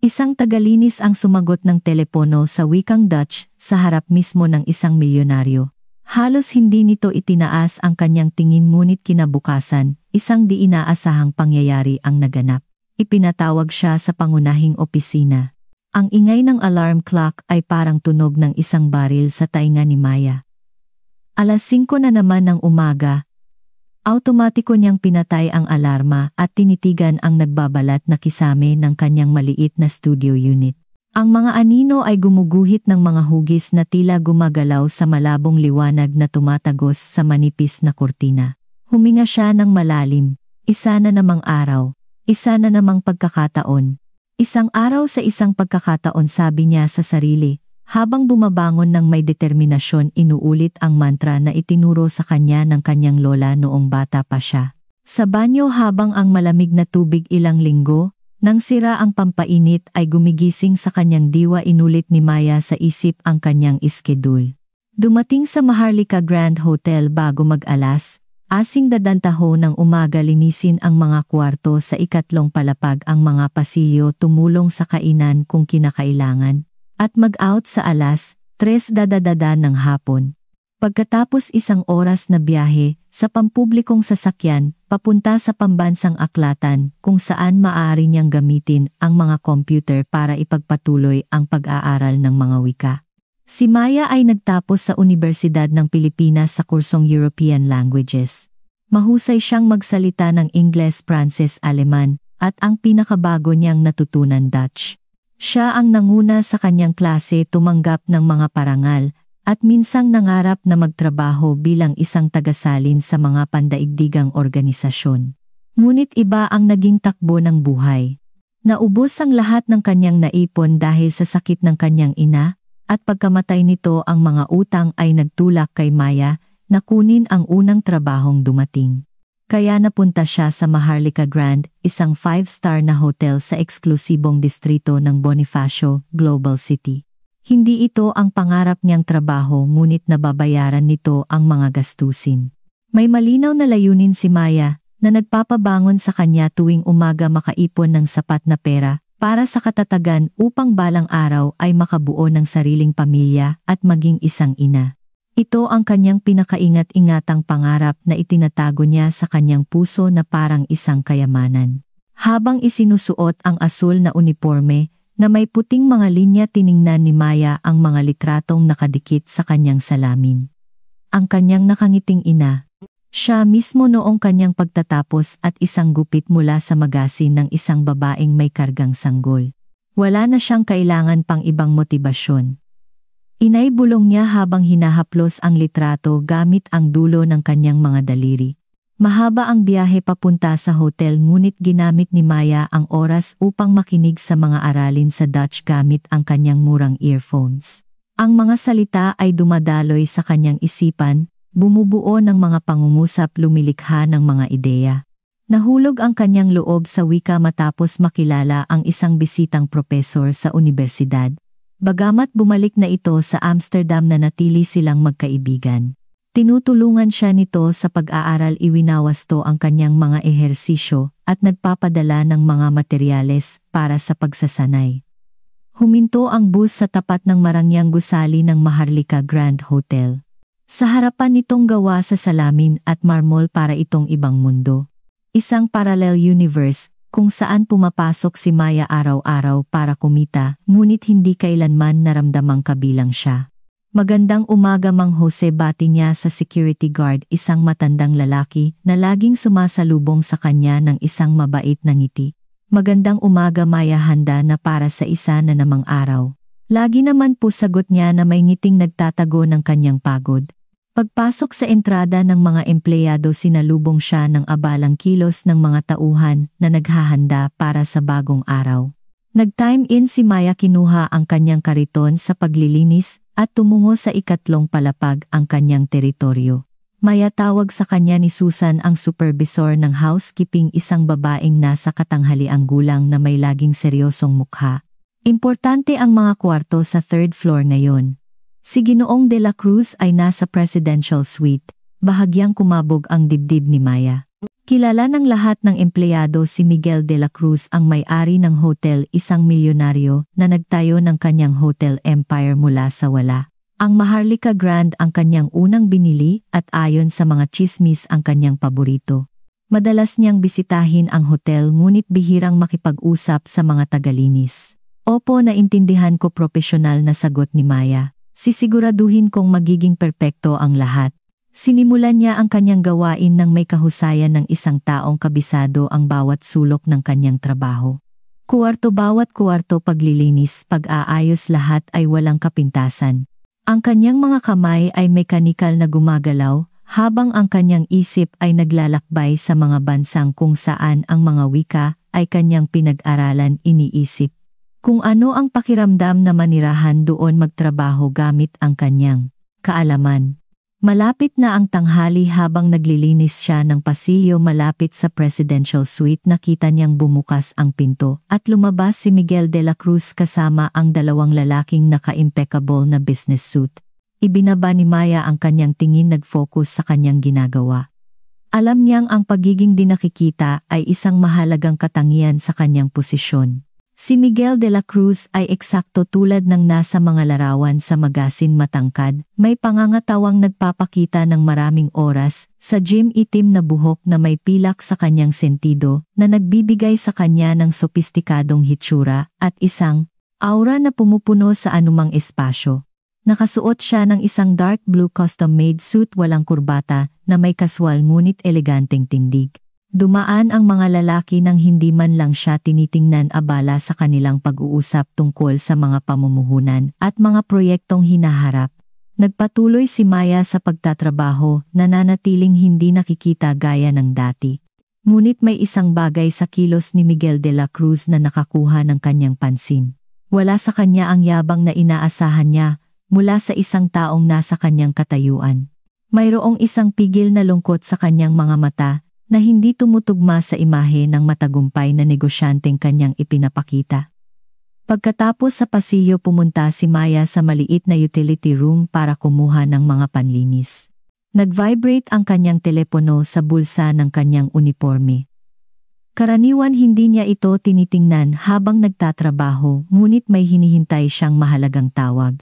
Isang tagalinis ang sumagot ng telepono sa wikang Dutch sa harap mismo ng isang milyonaryo. Halos hindi nito itinaas ang kanyang tingin ngunit kinabukasan, isang di inaasahang pangyayari ang naganap. Ipinatawag siya sa pangunahing opisina. Ang ingay ng alarm clock ay parang tunog ng isang baril sa tainga ni Maya. 5:00 na naman ng umaga. Automatiko niyang pinatay ang alarma at tinitigan ang nagbabalat na kisame ng kanyang maliit na studio unit. Ang mga anino ay gumuguhit ng mga hugis na tila gumagalaw sa malabong liwanag na tumatagos sa manipis na kurtina. Huminga siya ng malalim. Isa na namang araw. Isa na namang pagkakataon. Isang araw sa isang pagkakataon, sabi niya sa sarili. Habang bumabangon ng may determinasyon, inuulit ang mantra na itinuro sa kanya ng kanyang lola noong bata pa siya. Sa banyo habang ang malamig na tubig ilang linggo, nang sira ang pampainit ay gumigising sa kanyang diwa, inulit ni Maya sa isip ang kanyang iskedul. Dumating sa Maharlika Grand Hotel bago mag-alas, asing dadantaho ng umaga, linisin ang mga kwarto sa 3 palapag ang mga pasilyo, tumulong sa kainan kung kinakailangan, at mag-out sa 3:00 dadadada ng hapon. Pagkatapos 1 oras na biyahe, sa pampublikong sasakyan, papunta sa pambansang aklatan kung saan maaari niyang gamitin ang mga computer para ipagpatuloy ang pag-aaral ng mga wika. Si Maya ay nagtapos sa Universidad ng Pilipinas sa kursong European Languages. Mahusay siyang magsalita ng Ingles, Pranses, Aleman, at ang pinakabago niyang natutunan Dutch. Siya ang nanguna sa kanyang klase tumanggap ng mga parangal at minsang nangarap na magtrabaho bilang isang tagasalin sa mga pandaigdigang organisasyon. Ngunit iba ang naging takbo ng buhay. Naubos ang lahat ng kanyang naipon dahil sa sakit ng kanyang ina, at pagkamatay nito ang mga utang ay nagtulak kay Maya na kunin ang unang trabahong dumating. Kaya napunta siya sa Maharlika Grand, isang 5-star na hotel sa eksklusibong distrito ng Bonifacio, Global City. Hindi ito ang pangarap niyang trabaho, ngunit nababayaran nito ang mga gastusin. May malinaw na layunin si Maya na nagpapabangon sa kanya tuwing umaga, makaipon ng sapat na pera para sa katatagan upang balang araw ay makabuo ng sariling pamilya at maging isang ina. Ito ang kanyang pinakaingat-ingatang pangarap na itinatago niya sa kanyang puso na parang isang kayamanan. Habang isinusuot ang asul na uniforme na may puting mga linya, tiningnan ni Maya ang mga litratong nakadikit sa kanyang salamin. Ang kanyang nakangiting ina. Siya mismo noong kanyang pagtatapos at isang gupit mula sa magasin ng isang babaeng may kargang sanggol. Wala na siyang kailangan pang ibang motibasyon. Inaibulong niya habang hinahaplos ang litrato gamit ang dulo ng kanyang mga daliri. Mahaba ang biyahe papunta sa hotel, ngunit ginamit ni Maya ang oras upang makinig sa mga aralin sa Dutch gamit ang kanyang murang earphones. Ang mga salita ay dumadaloy sa kanyang isipan, bumubuo ng mga pangungusap, lumilikha ng mga ideya. Nahulog ang kanyang loob sa wika matapos makilala ang isang bisitang propesor sa universidad. Bagamat bumalik na ito sa Amsterdam, nanatili silang magkaibigan. Tinutulungan siya nito sa pag-aaral, iwinawasto ang kanyang mga ehersisyo at nagpapadala ng mga materyales para sa pagsasanay. Huminto ang bus sa tapat ng marangyang gusali ng Maharlika Grand Hotel. Sa harapan nitong gawa sa salamin at marmol, para itong ibang mundo. Isang parallel universe kung saan pumapasok si Maya araw-araw para kumita, ngunit hindi kailanman naramdamang kabilang siya. Magandang umaga, Mang Jose, bati niya sa security guard, isang matandang lalaki na laging sumasalubong sa kanya ng isang mabait na ngiti. Magandang umaga, Maya, handa na para sa isa na namang araw. Lagi naman po, sagot niya na may ngiting nagtatago ng kanyang pagod. Pagpasok sa entrada ng mga empleyado, sinalubong siya ng abalang kilos ng mga tauhan na naghahanda para sa bagong araw. Nag-time in si Maya, kinuha ang kanyang kariton sa paglilinis at tumungo sa 3 palapag, ang kanyang teritoryo. Maya, tawag sa kanya ni Susan, ang supervisor ng housekeeping, isang babaeng nasa katanghaliang gulang na may laging seryosong mukha. Importante ang mga kwarto sa 3rd floor ngayon. Si Ginoong de la Cruz ay nasa presidential suite. Bahagyang kumabog ang dibdib ni Maya. Kilala ng lahat ng empleyado si Miguel de la Cruz, ang may-ari ng hotel, isang milyonaryo na nagtayo ng kanyang hotel empire mula sa wala. Ang Maharlika Grand ang kanyang unang binili at ayon sa mga chismis ang kanyang paborito. Madalas niyang bisitahin ang hotel ngunit bihirang makipag-usap sa mga tagalinis. Opo, naintindihan ko, propesyonal na sagot ni Maya. Sisiguraduhin kong magiging perpekto ang lahat. Sinimulan niya ang kanyang gawain ng may kahusayan ng isang taong kabisado ang bawat sulok ng kanyang trabaho. Bawat kuwarto, paglilinis, pag-aayos, lahat ay walang kapintasan. Ang kanyang mga kamay ay mekanikal na gumagalaw, habang ang kanyang isip ay naglalakbay sa mga bansang kung saan ang mga wika ay kanyang pinag-aralan. Iniisip kung ano ang pakiramdam na manirahan doon, magtrabaho gamit ang kanyang kaalaman. Malapit na ang tanghali, habang naglilinis siya ng pasilyo malapit sa presidential suite, nakita niyang bumukas ang pinto at lumabas si Miguel de la Cruz kasama ang dalawang lalaking naka-impeccable na business suit. Ibinaba ni Maya ang kanyang tingin, nag-focus sa kanyang ginagawa. Alam niyang ang pagiging di nakikita ay isang mahalagang katangian sa kanyang posisyon. Si Miguel de la Cruz ay eksakto tulad ng nasa mga larawan sa magasin, matangkad, may pangangatawang nagpapakita ng maraming oras, sa gym, itim na buhok na may pilak sa kanyang sentido na nagbibigay sa kanya ng sopistikadong hitsura at isang aura na pumupuno sa anumang espasyo. Nakasuot siya ng isang dark blue custom-made suit, walang kurbata, na may kaswal ngunit eleganteng tindig. Dumaan ang mga lalaki nang hindi man lang siya tinitingnan, abala sa kanilang pag-uusap tungkol sa mga pamumuhunan at mga proyektong hinaharap. Nagpatuloy si Maya sa pagtatrabaho, nananatiling hindi nakikita gaya ng dati. Ngunit may isang bagay sa kilos ni Miguel de la Cruz na nakakuha ng kanyang pansin. Wala sa kanya ang yabang na inaasahan niya mula sa isang taong nasa kanyang katayuan. Mayroong isang pigil na lungkot sa kanyang mga mata na hindi tumutugma sa imahe ng matagumpay na negosyanteng kanyang ipinapakita. Pagkatapos sa pasilyo, pumunta si Maya sa maliit na utility room para kumuha ng mga panlinis. Nag-vibrate ang kanyang telepono sa bulsa ng kanyang uniforme. Karaniwan hindi niya ito tinitingnan habang nagtatrabaho, ngunit may hinihintay siyang mahalagang tawag.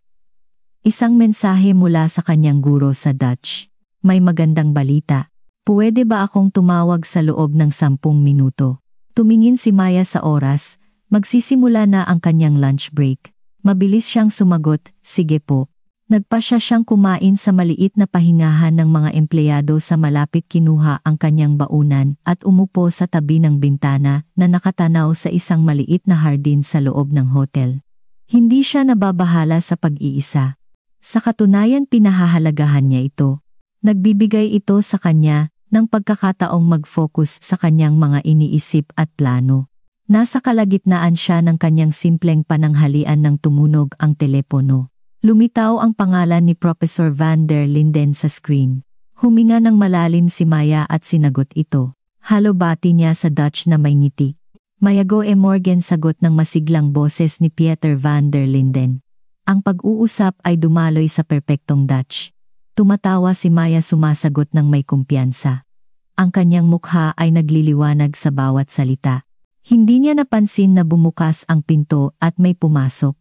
Isang mensahe mula sa kanyang guro sa Dutch. May magandang balita. Pwede ba akong tumawag sa loob ng 10 minuto? Tumingin si Maya sa oras, magsisimula na ang kanyang lunch break. Mabilis siyang sumagot, sige po. Nagpasya siyang kumain sa maliit na pahingahan ng mga empleyado sa malapit, kinuha ang kanyang baunan at umupo sa tabi ng bintana na nakatanaw sa isang maliit na hardin sa loob ng hotel. Hindi siya nababahala sa pag-iisa. Sa katunayan, pinahahalagahan niya ito. Nagbibigay ito sa kanya ng pagkakataong mag-focus sa kanyang mga iniisip at plano. Nasa kalagitnaan siya ng kanyang simpleng pananghalian nang tumunog ang telepono. Lumitaw ang pangalan ni Professor Van der Linden sa screen. Huminga ng malalim si Maya at sinagot ito. Halobati niya sa Dutch na may ngiti. Mayago Morgan, sagot ng masiglang boses ni Pieter Van der Linden. Ang pag-uusap ay dumaloy sa perpektong Dutch. Tumatawa si Maya, sumasagot ng may kumpiyansa. Ang kanyang mukha ay nagliliwanag sa bawat salita. Hindi niya napansin na bumukas ang pinto at may pumasok.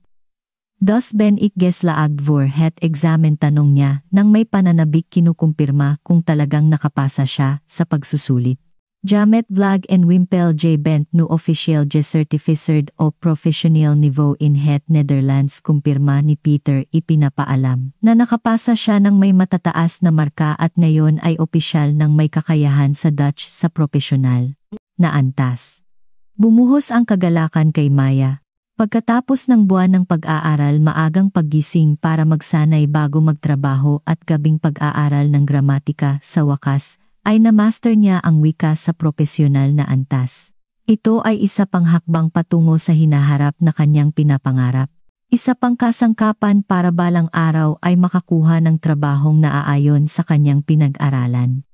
"Das ben ik geslaagd voor het examen?" tanong niya nang may pananabik, kinukumpirma kung talagang nakapasa siya sa pagsusulit. "Jamet Vlag en Wimpel J. Bent nu officieel gecertificeerd op professioneel niveau in het Netherlands," kumpirma ni Peter. Ipinapaalam na nakapasa siya ng may matataas na marka at ngayon ay opisyal ng may kakayahan sa Dutch sa propesyonal na antas. Bumuhos ang kagalakan kay Maya. Pagkatapos ng buwan ng pag-aaral, maagang paggising para magsanay bago magtrabaho at gabing pag-aaral ng gramatika, sa wakas ay na-master niya ang wika sa propesyonal na antas. Ito ay isa pang hakbang patungo sa hinaharap na kanyang pinapangarap. Isa pang kasangkapan para balang araw ay makakuha ng trabahong naaayon sa kanyang pinag-aralan.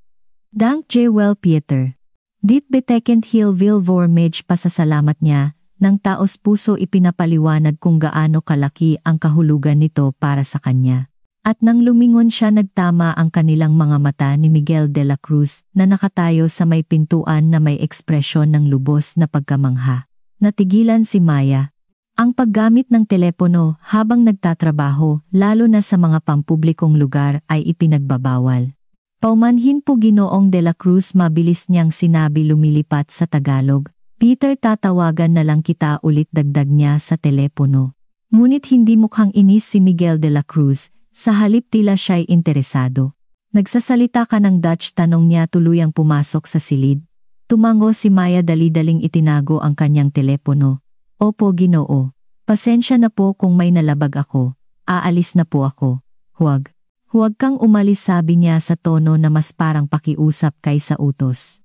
Dank je wel Pieter. Dit betekent heel veel voor mij. Pasasalamat niya ng taos puso, ipinapaliwanag kung gaano kalaki ang kahulugan nito para sa kanya. At nang lumingon siya nagtama ang kanilang mga mata ni Miguel de la Cruz na nakatayo sa may pintuan na may ekspresyon ng lubos na pagkamangha. Natigilan si Maya. Ang paggamit ng telepono habang nagtatrabaho, lalo na sa mga pampublikong lugar, ay ipinagbabawal. Paumanhin po Ginoong de la Cruz, mabilis niyang sinabi lumilipat sa Tagalog. Peter, tatawagan na lang kita ulit, dagdag niya sa telepono. Ngunit hindi mukhang inis si Miguel de la Cruz. Sa halip tila siya'y interesado. Nagsasalita ka ng Dutch, tanong niya tuluyang pumasok sa silid. Tumango si Maya, dali-daling itinago ang kanyang telepono. Opo Ginoo. Pasensya na po kung may nalabag ako. Aalis na po ako. Huwag. Huwag kang umalis, sabi niya sa tono na mas parang pakiusap kaysa utos.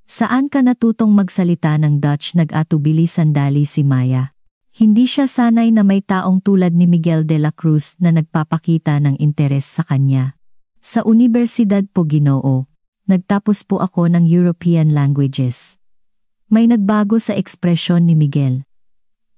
Saan ka natutong magsalita ng Dutch? Nag-atubili sandali si Maya. Hindi siya sanay na may taong tulad ni Miguel de la Cruz na nagpapakita ng interes sa kanya. Sa universidad po Ginoo. Nagtapos po ako ng European Languages. May nagbago sa ekspresyon ni Miguel.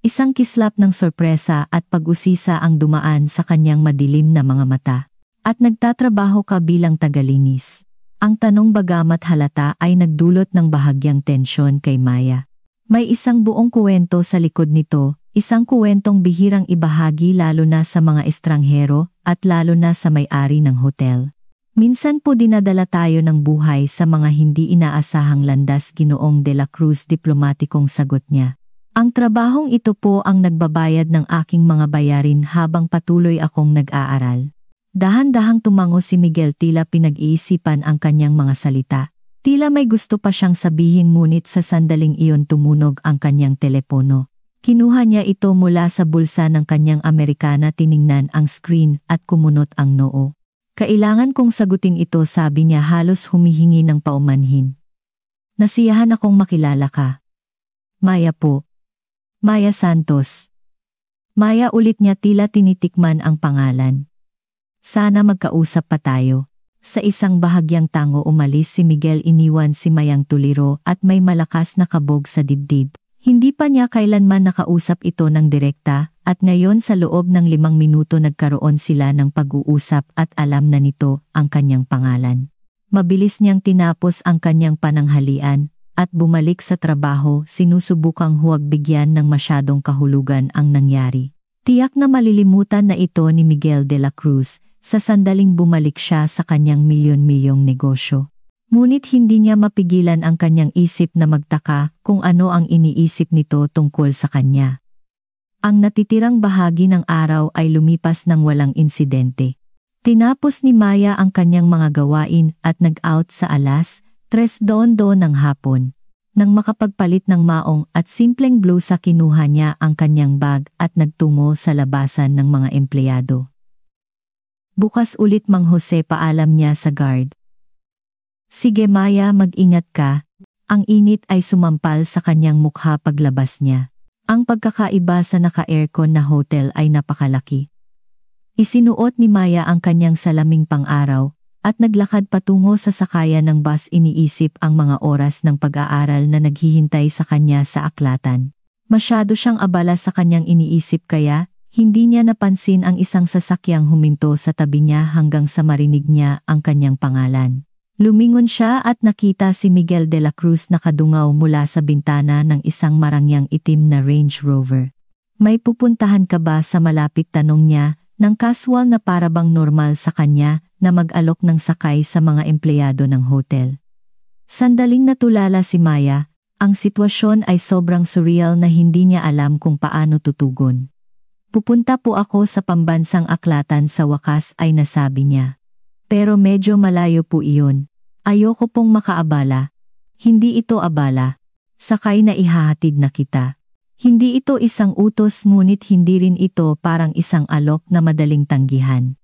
Isang kislap ng sorpresa at pag-usisa ang dumaan sa kanyang madilim na mga mata. At nagtatrabaho ka bilang tagalinis? Ang tanong bagamat halata ay nagdulot ng bahagyang tensyon kay Maya. May isang buong kuwento sa likod nito. Isang kuwentong bihirang ibahagi lalo na sa mga estranghero at lalo na sa may-ari ng hotel. Minsan po dinadala tayo ng buhay sa mga hindi inaasahang landas, Ginoong de la Cruz, diplomatikong sagot niya. Ang trabahong ito po ang nagbabayad ng aking mga bayarin habang patuloy akong nag-aaral. Dahan-dahang tumango si Miguel, tila pinag-iisipan ang kanyang mga salita. Tila may gusto pa siyang sabihin, ngunit sa sandaling iyon tumunog ang kanyang telepono. Kinuha niya ito mula sa bulsa ng kanyang Amerikana, tiningnan ang screen at kumunot ang noo. Kailangan kong sagutin ito, sabi niya halos humihingi ng paumanhin. Nasiyahan akong makilala ka. Maya po. Maya Santos. Maya, ulit niya, tila tinitikman ang pangalan. Sana magkausap pa tayo. Sa isang bahagyang tango umalis si Miguel, iniwan si Mayang tuliro at may malakas na kabog sa dibdib. Hindi pa niya kailanman nakausap ito ng direkta, at ngayon sa loob ng 5 minuto nagkaroon sila ng pag-uusap at alam na nito ang kanyang pangalan. Mabilis niyang tinapos ang kanyang pananghalian, at bumalik sa trabaho, sinusubukang huwag bigyan ng masyadong kahulugan ang nangyari. Tiyak na malilimutan na ito ni Miguel de la Cruz, sa sandaling bumalik siya sa kanyang milyon-milyong negosyo. Ngunit hindi niya mapigilan ang kanyang isip na magtaka kung ano ang iniisip nito tungkol sa kanya. Ang natitirang bahagi ng araw ay lumipas ng walang insidente. Tinapos ni Maya ang kanyang mga gawain at nag-out sa alas 3:00 ng hapon. Nang makapagpalit ng maong at simpleng blusa, kinuha niya ang kanyang bag at nagtungo sa labasan ng mga empleyado. Bukas ulit Mang Jose, paalam niya sa guard. Sige Maya, mag-ingat ka. Ang init ay sumampal sa kanyang mukha paglabas niya. Ang pagkakaiba sa naka-aircon na hotel ay napakalaki. Isinuot ni Maya ang kanyang salaming pang-araw at naglakad patungo sa sakayan ng bus, iniisip ang mga oras ng pag-aaral na naghihintay sa kanya sa aklatan. Masyado siyang abala sa kanyang iniisip kaya hindi niya napansin ang isang sasakyang huminto sa tabi niya hanggang sa marinig niya ang kanyang pangalan. Lumingon siya at nakita si Miguel de la Cruz nakadungaw mula sa bintana ng isang marangyang itim na Range Rover. May pupuntahan ka ba sa malapit, tanong niya, nang casual na parabang normal sa kanya na mag-alok ng sakay sa mga empleyado ng hotel. Sandaling natulala si Maya, ang sitwasyon ay sobrang surreal na hindi niya alam kung paano tutugon. Pupunta po ako sa pambansang aklatan, sa wakas ay nasabi niya. Pero medyo malayo po iyon. Ayoko pong makaabala. Hindi ito abala. Sakay na ihahatid na kita. Hindi ito isang utos, ngunit hindi rin ito parang isang alok na madaling tanggihan.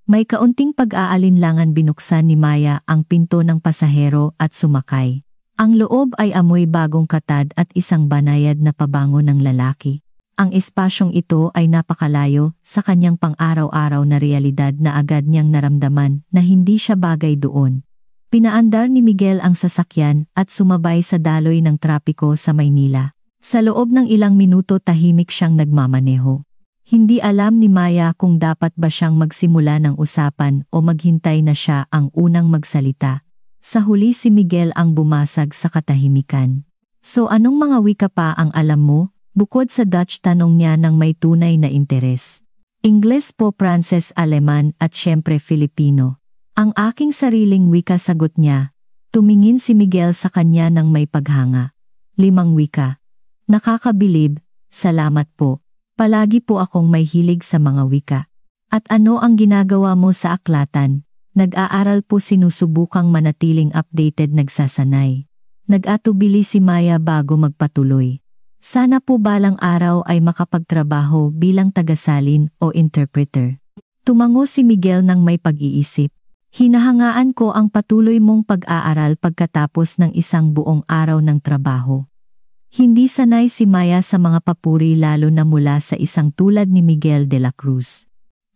May kaunting pag-aalinlangan binuksan ni Maya ang pinto ng pasahero at sumakay. Ang loob ay amoy bagong katad at isang banayad na pabango ng lalaki. Ang espasyong ito ay napakalayo sa kanyang pang-araw-araw na realidad na agad niyang naramdaman na hindi siya bagay doon. Pinaandar ni Miguel ang sasakyan at sumabay sa daloy ng trapiko sa Maynila. Sa loob ng ilang minuto tahimik siyang nagmamaneho. Hindi alam ni Maya kung dapat ba siyang magsimula ng usapan o maghintay na siya ang unang magsalita. Sa huli si Miguel ang bumasag sa katahimikan. So anong mga wika pa ang alam mo? Bukod sa Dutch, tanong niya ng may tunay na interes. Ingles po, Pranses, Aleman at syempre Filipino. Ang aking sariling wika, sagot niya. Tumingin si Miguel sa kanya ng may paghanga. 5 wika. Nakakabilib, salamat po. Palagi po akong may hilig sa mga wika. At ano ang ginagawa mo sa aklatan? Nag-aaral po, sinusubukang manatiling updated, nagsasanay. Nag-atubili si Maya bago magpatuloy. Sana po balang araw ay makapagtrabaho bilang tagasalin o interpreter. Tumango si Miguel ng may pag-iisip. Hinahangaan ko ang patuloy mong pag-aaral pagkatapos ng isang buong araw ng trabaho. Hindi sanay si Maya sa mga papuri, lalo na mula sa isang tulad ni Miguel de la Cruz.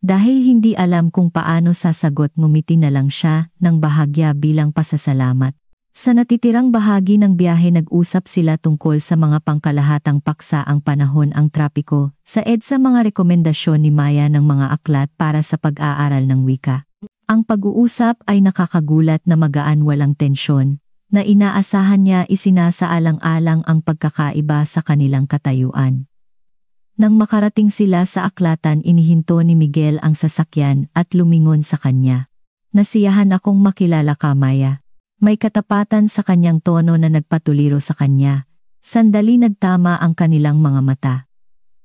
Dahil hindi alam kung paano sasagot, ngumiti na lang siya ng bahagya bilang pasasalamat. Sa natitirang bahagi ng biyahe, nag-usap sila tungkol sa mga pangkalahatang paksa, ang panahon, ang trapiko, sa EDSA, mga rekomendasyon ni Maya ng mga aklat para sa pag-aaral ng wika. Ang pag-uusap ay nakakagulat na magaan, walang tensyon, na inaasahan niya. Isinasaalang-alang ang pagkakaiba sa kanilang katayuan. Nang makarating sila sa aklatan, inihinto ni Miguel ang sasakyan at lumingon sa kanya. Nasiyahan akong makilala ka, Maya. May katapatan sa kanyang tono na nagpatuliro sa kanya. Sandali nagtama ang kanilang mga mata.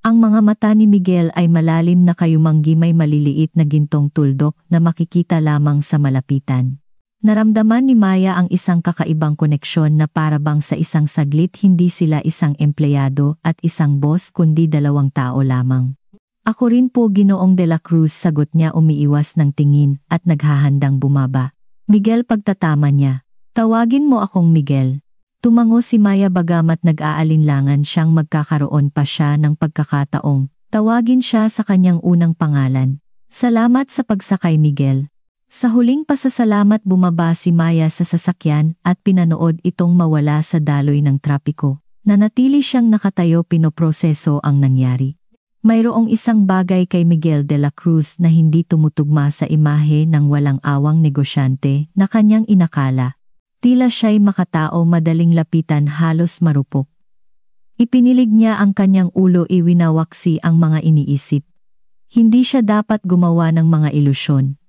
Ang mga mata ni Miguel ay malalim na kayumanggi, may maliliit na gintong tuldok na makikita lamang sa malapitan. Naramdaman ni Maya ang isang kakaibang koneksyon na parabang sa isang saglit hindi sila isang empleyado at isang boss, kundi 2 tao lamang. Ako rin po, Ginoong de la Cruz, sagot niya, umiiwas ng tingin at naghahandang bumaba. Miguel, pagtatama niya. Tawagin mo akong Miguel. Tumango si Maya bagamat nag-aalinlangan siyang magkakaroon pa siya ng pagkakataong tawagin siya sa kanyang unang pangalan. Salamat sa pagsakay, Miguel. Sa huling pasasalamat, bumaba si Maya sa sasakyan at pinanood itong mawala sa daloy ng trapiko. Nanatili siyang nakatayo, pinoproseso ang nangyari. Mayroong isang bagay kay Miguel de la Cruz na hindi tumutugma sa imahe ng walang awang negosyante na kanyang inakala. Tila siya'y makatao, madaling lapitan, halos marupok. Ipinilig niya ang kanyang ulo, iwinawaksi ang mga iniisip. Hindi siya dapat gumawa ng mga ilusyon.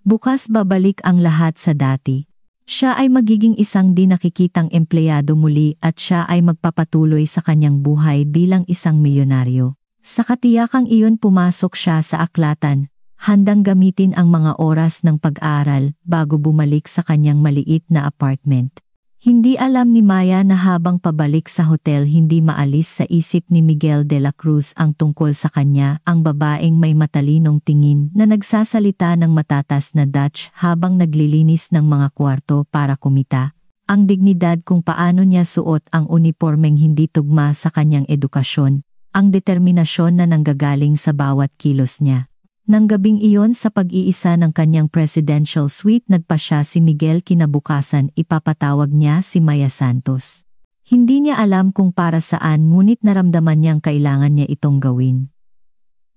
Bukas babalik ang lahat sa dati. Siya ay magiging isang di nakikitang empleyado muli at siya ay magpapatuloy sa kanyang buhay bilang isang milyonaryo. Sa katiyakang iyon, pumasok siya sa aklatan, handang gamitin ang mga oras ng pag-aaral bago bumalik sa kanyang maliit na apartment. Hindi alam ni Maya na habang pabalik sa hotel, hindi maalis sa isip ni Miguel de la Cruz ang tungkol sa kanya, ang babaeng may matalinong tingin na nagsasalita ng matatas na Dutch habang naglilinis ng mga kwarto para kumita. Ang dignidad kung paano niya suot ang unipormeng hindi tugma sa kanyang edukasyon, ang determinasyon na nanggagaling sa bawat kilos niya. Nang gabing iyon, sa pag-iisa ng kanyang presidential suite, nagpa siya si Miguel. Kinabukasan, ipapatawag niya si Maya Santos. Hindi niya alam kung para saan, ngunit naramdaman niyang kailangan niya itong gawin.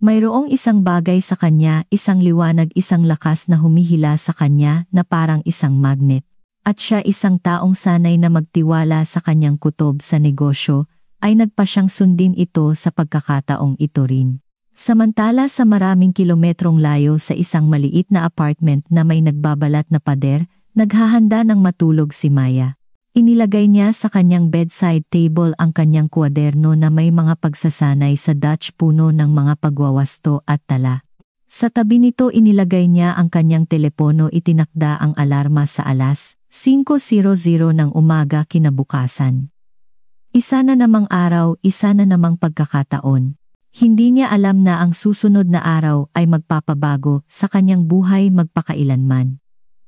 Mayroong isang bagay sa kanya, isang liwanag, isang lakas na humihila sa kanya na parang isang magnet. At siya, isang taong sanay na magtiwala sa kanyang kutob sa negosyo, ay nagpa siyang sundin ito sa pagkakataong ito rin. Samantala, sa maraming kilometrong layo, sa isang maliit na apartment na may nagbabalat na pader, naghahanda ng matulog si Maya. Inilagay niya sa kanyang bedside table ang kanyang kwaderno na may mga pagsasanay sa Dutch, puno ng mga pagwawasto at tala. Sa tabi nito, inilagay niya ang kanyang telepono. Itinakda ang alarma sa alas 5:00 ng umaga kinabukasan. Isa na namang araw, isa na namang pagkakataon. Hindi niya alam na ang susunod na araw ay magpapabago sa kanyang buhay magpakailanman.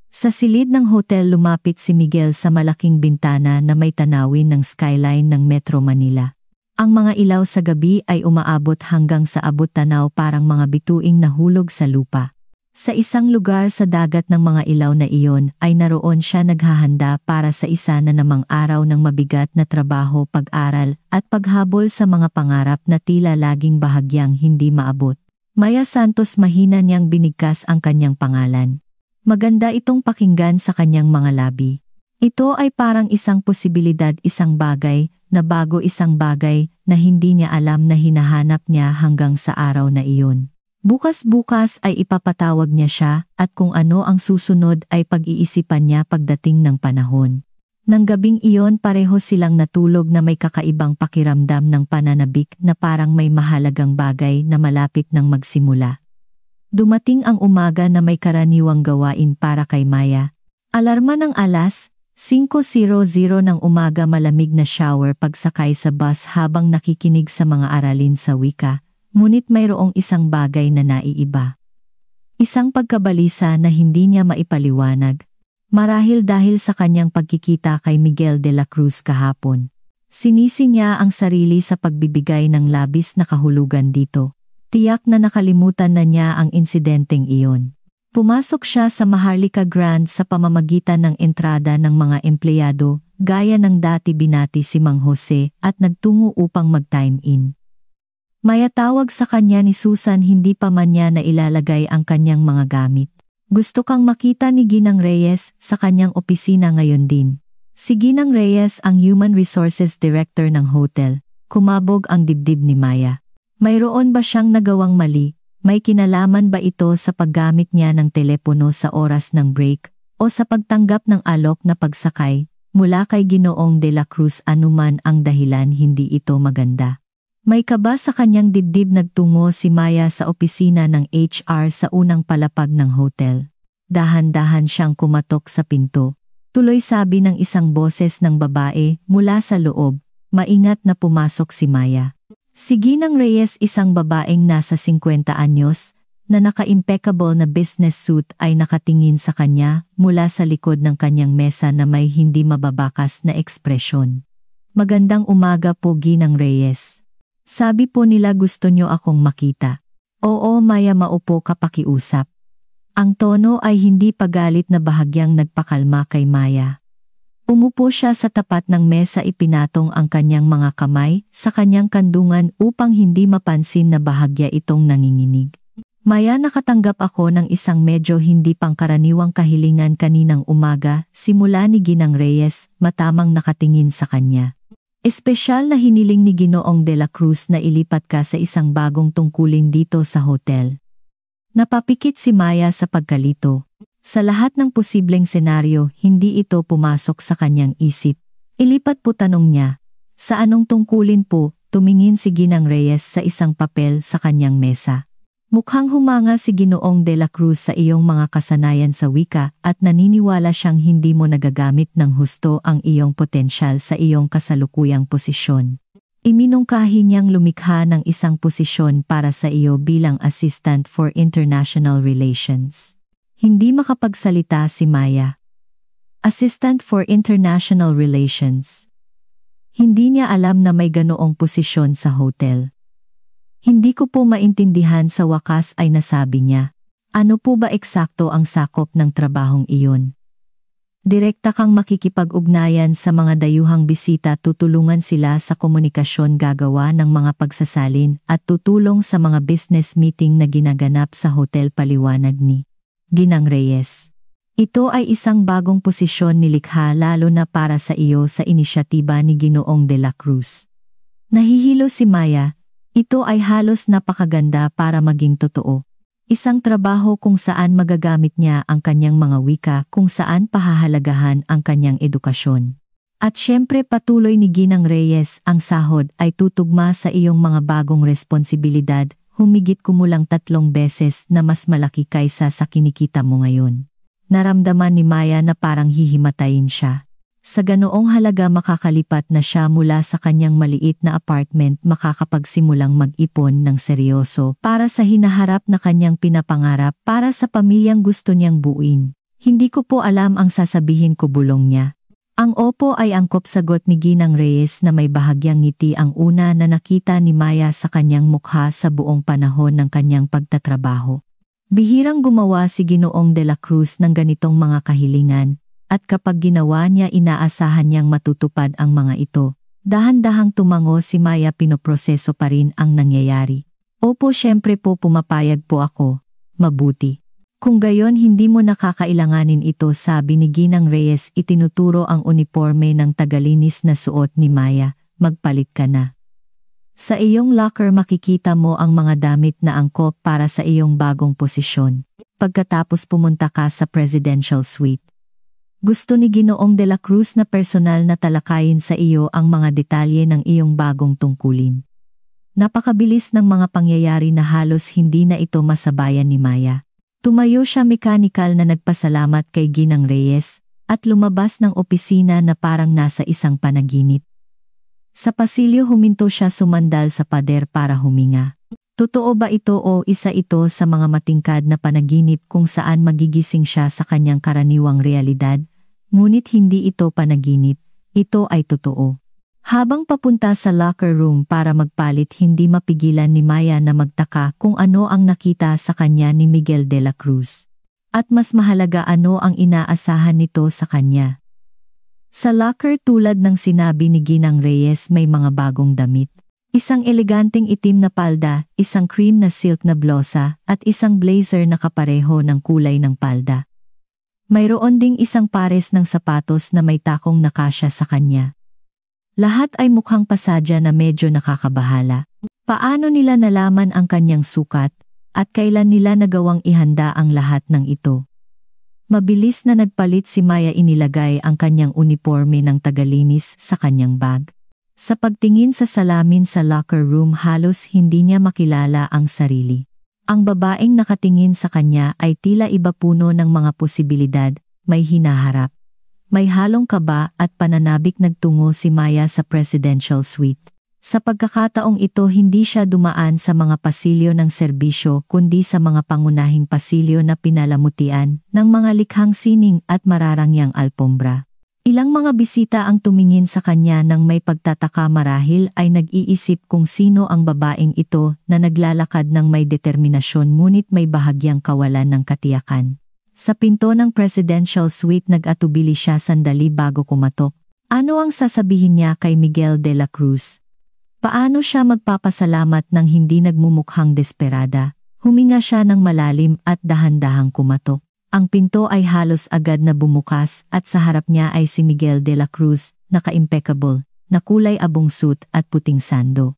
Sa silid ng hotel, lumapit si Miguel sa malaking bintana na may tanawin ng skyline ng Metro Manila. Ang mga ilaw sa gabi ay umaabot hanggang sa abot tanaw, parang mga bituing nahulog sa lupa. Sa isang lugar sa dagat ng mga ilaw na iyon ay naroon siya, naghahanda para sa isa na namang araw ng mabigat na trabaho, pag-aral at paghabol sa mga pangarap na tila laging bahagyang hindi maabot. Maya Santos mahina niyang binigkas ang kanyang pangalan. Maganda itong pakinggan sa kanyang mga labi. Ito ay parang isang posibilidad, isang bagay, na bago, isang bagay, na hindi niya alam na hinahanap niya hanggang sa araw na iyon. Bukas-bukas ay ipapatawag niya siya at kung ano ang susunod ay pag-iisipan niya pagdating ng panahon. Nang gabing iyon pareho silang natulog na may kakaibang pakiramdam ng pananabik na parang may mahalagang bagay na malapit nang magsimula. Dumating ang umaga na may karaniwang gawain para kay Maya. Alarma ng alas 5:00 ng umaga, malamig na shower pagsakay sa bus habang nakikinig sa mga aralin sa wika. Ngunit mayroong isang bagay na naiiba. Isang pagkabalisa na hindi niya maipaliwanag. Marahil dahil sa kanyang pagkikita kay Miguel de la Cruz kahapon. Sinisi niya ang sarili sa pagbibigay ng labis na kahulugan dito. Tiyak na nakalimutan na niya ang insidenteng iyon. Pumasok siya sa Maharlika Grand sa pamamagitan ng entrada ng mga empleyado, gaya ng dati binati si Mang Jose at nagtungo upang mag-time in. Mayatawag sa kanya ni Susan, hindi pa man niya na ilalagay ang kanyang mga gamit. Gusto kang makita ni Ginang Reyes sa kanyang opisina ngayon din. Si Ginang Reyes ang Human Resources Director ng hotel. Kumabog ang dibdib ni Maya. Mayroon ba siyang nagawang mali? May kinalaman ba ito sa paggamit niya ng telepono sa oras ng break o sa pagtanggap ng alok na pagsakay mula kay Ginoong de la Cruz? Anuman ang dahilan, hindi ito maganda. May kaba sa kanyang dibdib. Nagtungo si Maya sa opisina ng HR sa unang palapag ng hotel. Dahan-dahan siyang kumatok sa pinto. Tuloy sabi ng isang boses ng babae mula sa loob. Maingat na pumasok si Maya. Si Ginang Reyes, isang babaeng nasa 50 anyos, na naka-impeccable na business suit ay nakatingin sa kanya mula sa likod ng kanyang mesa na may hindi mababakas na ekspresyon. Magandang umaga po, Ginang Reyes. Sabi po nila gusto niyo akong makita. Oo, Maya, maupo ka, pakiusap. Ang tono ay hindi pagalit na bahagyang nagpakalma kay Maya. Umupo siya sa tapat ng mesa, ipinatong ang kanyang mga kamay sa kanyang kandungan upang hindi mapansin na bahagya itong nanginginig. Maya, nakatanggap ako ng isang medyo hindi pangkaraniwang kahilingan kaninang umaga, simula ni Ginang Reyes, matamang nakatingin sa kanya. Espesyal na hiniling ni Ginoong de la Cruz na ilipat ka sa isang bagong tungkulin dito sa hotel. Napapikit si Maya sa pagkalito. Sa lahat ng posibleng senaryo, hindi ito pumasok sa kanyang isip. Ilipat po, tanong niya. Sa anong tungkulin po? Tumingin si Ginang Reyes sa isang papel sa kanyang mesa. Mukhang humanga si Ginoong de la Cruz sa iyong mga kasanayan sa wika at naniniwala siyang hindi mo nagagamit ng husto ang iyong potensyal sa iyong kasalukuyang posisyon. Iminungkahi niyang lumikha ng isang posisyon para sa iyo bilang Assistant for International Relations. Hindi makapagsalita si Maya. Assistant for International Relations. Hindi niya alam na may ganoong posisyon sa hotel. Hindi ko po maintindihan, sa wakas ay nasabi niya. Ano po ba eksakto ang sakop ng trabahong iyon? Direkta kang makikipag-ugnayan sa mga dayuhang bisita, tutulungan sila sa komunikasyon, gagawa ng mga pagsasalin at tutulong sa mga business meeting na ginaganap sa hotel, paliwanag ni Ginang Reyes. Ito ay isang bagong posisyon nilikha lalo na para sa iyo sa inisyatiba ni Ginoong de la Cruz. Nahihilo si Maya. Ito ay halos napakaganda para maging totoo. Isang trabaho kung saan magagamit niya ang kanyang mga wika, kung saan pahahalagahan ang kanyang edukasyon. At syempre, patuloy ni Ginang Reyes, ang sahod ay tutugma sa iyong mga bagong responsibilidad, humigit kumulang 3 beses na mas malaki kaysa sa kinikita mo ngayon. Naramdaman ni Maya na parang hihimatayin siya. Sa ganoong halaga makakalipat na siya mula sa kanyang maliit na apartment, makakapagsimulang mag-ipon ng seryoso para sa hinaharap na kanyang pinapangarap, para sa pamilyang gusto niyang buuin. Hindi ko po alam ang sasabihin ko, bulong niya. Ang opo ay angkop, sagot ni Ginang Reyes na may bahagyang ngiti, ang una na nakita ni Maya sa kanyang mukha sa buong panahon ng kanyang pagtatrabaho. Bihirang gumawa si Ginoong de la Cruz ng ganitong mga kahilingan. At kapag ginawa niya, inaasahan niyang matutupad ang mga ito. Dahan-dahang tumango si Maya, pinoproseso pa rin ang nangyayari. Opo, syempre po, pumapayag po ako. Mabuti. Kung gayon hindi mo nakakailanganin ito, sabi ni Ginang Reyes. Itinuturo ang uniforme ng tagalinis na suot ni Maya. Magpalit ka na. Sa iyong locker makikita mo ang mga damit na angkop para sa iyong bagong posisyon. Pagkatapos pumunta ka sa presidential suite. Gusto ni Ginoong de la Cruz na personal na talakayin sa iyo ang mga detalye ng iyong bagong tungkulin. Napakabilis ng mga pangyayari na halos hindi na ito masabayan ni Maya. Tumayo siya mekanikal na nagpasalamat kay Ginang Reyes at lumabas ng opisina na parang nasa isang panaginip. Sa pasilyo huminto siya, sumandal sa pader para huminga. Totoo ba ito o isa ito sa mga matingkad na panaginip kung saan magigising siya sa kanyang karaniwang realidad? Ngunit hindi ito panaginip, ito ay totoo. Habang papunta sa locker room para magpalit, hindi mapigilan ni Maya na magtaka kung ano ang nakita sa kanya ni Miguel de la Cruz. At mas mahalaga, ano ang inaasahan nito sa kanya. Sa locker, tulad ng sinabi ni Ginang Reyes, may mga bagong damit. Isang eleganteng itim na palda, isang cream na silk na blosa, at isang blazer na kapareho ng kulay ng palda. Mayroon ding isang pares ng sapatos na may takong nakasya sa kanya. Lahat ay mukhang pasadya na medyo nakakabahala. Paano nila nalaman ang kanyang sukat, at kailan nila nagawang ihanda ang lahat ng ito? Mabilis na nagpalit si Maya, inilagay ang kanyang uniforme ng tagalinis sa kanyang bag. Sa pagtingin sa salamin sa locker room, halos hindi niya makilala ang sarili. Ang babaeng nakatingin sa kanya ay tila iba, puno ng mga posibilidad, may hinaharap. May halong kaba at pananabik. Nagtungo si Maya sa presidential suite. Sa pagkakataong ito, hindi siya dumaan sa mga pasilyo ng serbisyo kundi sa mga pangunahing pasilyo na pinalamutian ng mga likhang sining at mararangyang alpombra. Ilang mga bisita ang tumingin sa kanya ng may pagtataka, marahil ay nag-iisip kung sino ang babaeng ito na naglalakad ng may determinasyon ngunit may bahagyang kawalan ng katiyakan. Sa pinto ng presidential suite, nag-atubili siya sandali bago kumatok. Ano ang sasabihin niya kay Miguel de la Cruz? Paano siya magpapasalamat nang hindi nagmumukhang desperada? Huminga siya ng malalim at dahan-dahang kumatok. Ang pinto ay halos agad na bumukas at sa harap niya ay si Miguel de la Cruz, naka-impeccable, na kulay abong suit at puting sando.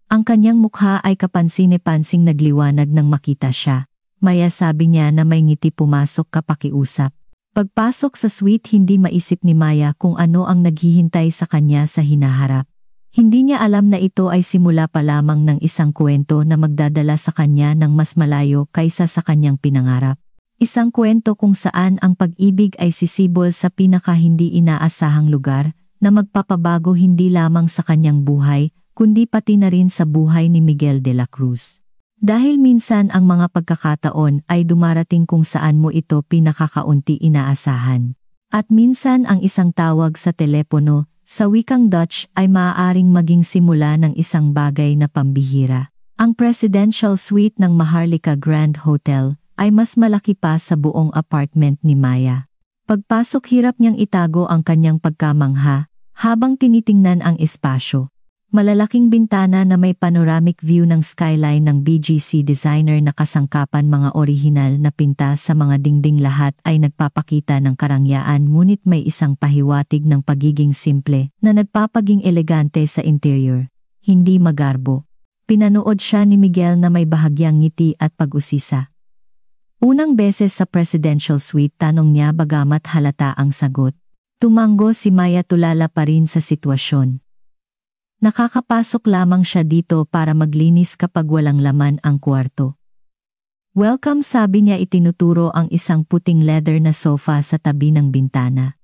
Ang kanyang mukha ay kapansin-pansing nagliwanag nang makita siya. Maya, sabi niya na may ngiti. Pumasok ka, pakiusap. Pagpasok sa suite, hindi maisip ni Maya kung ano ang naghihintay sa kanya sa hinaharap. Hindi niya alam na ito ay simula pa lamang ng isang kwento na magdadala sa kanya ng mas malayo kaysa sa kanyang pinangarap. Isang kwento kung saan ang pag-ibig ay sisibol sa pinaka hindi inaasahang lugar, na magpapabago hindi lamang sa kanyang buhay, kundi pati na rin sa buhay ni Miguel de la Cruz. Dahil minsan ang mga pagkakataon ay dumarating kung saan mo ito pinakakaunti inaasahan. At minsan ang isang tawag sa telepono, sa wikang Dutch, ay maaaring maging simula ng isang bagay na pambihira. Ang presidential suite ng Maharlika Grand Hotel ay mas malaki pa sa buong apartment ni Maya. Pagpasok, hirap niyang itago ang kanyang pagkamangha habang tinitingnan ang espasyo. Malalaking bintana na may panoramic view ng skyline ng BGC designer na kasangkapan mga orihinal na pinta sa mga dingding, lahat ay nagpapakita ng karangyaan, ngunit may isang pahiwatig ng pagiging simple na nagpapaging elegante sa interior. Hindi magarbo. Pinanood siya ni Miguel na may bahagyang ngiti at pag-usisa. Unang beses sa presidential suite, tanong niya bagamat halata ang sagot. Tumango si Maya, tulala pa rin sa sitwasyon. Nakakapasok lamang siya dito para maglinis kapag walang laman ang kwarto. Welcome, sabi niya, itinuturo ang isang puting leather na sofa sa tabi ng bintana.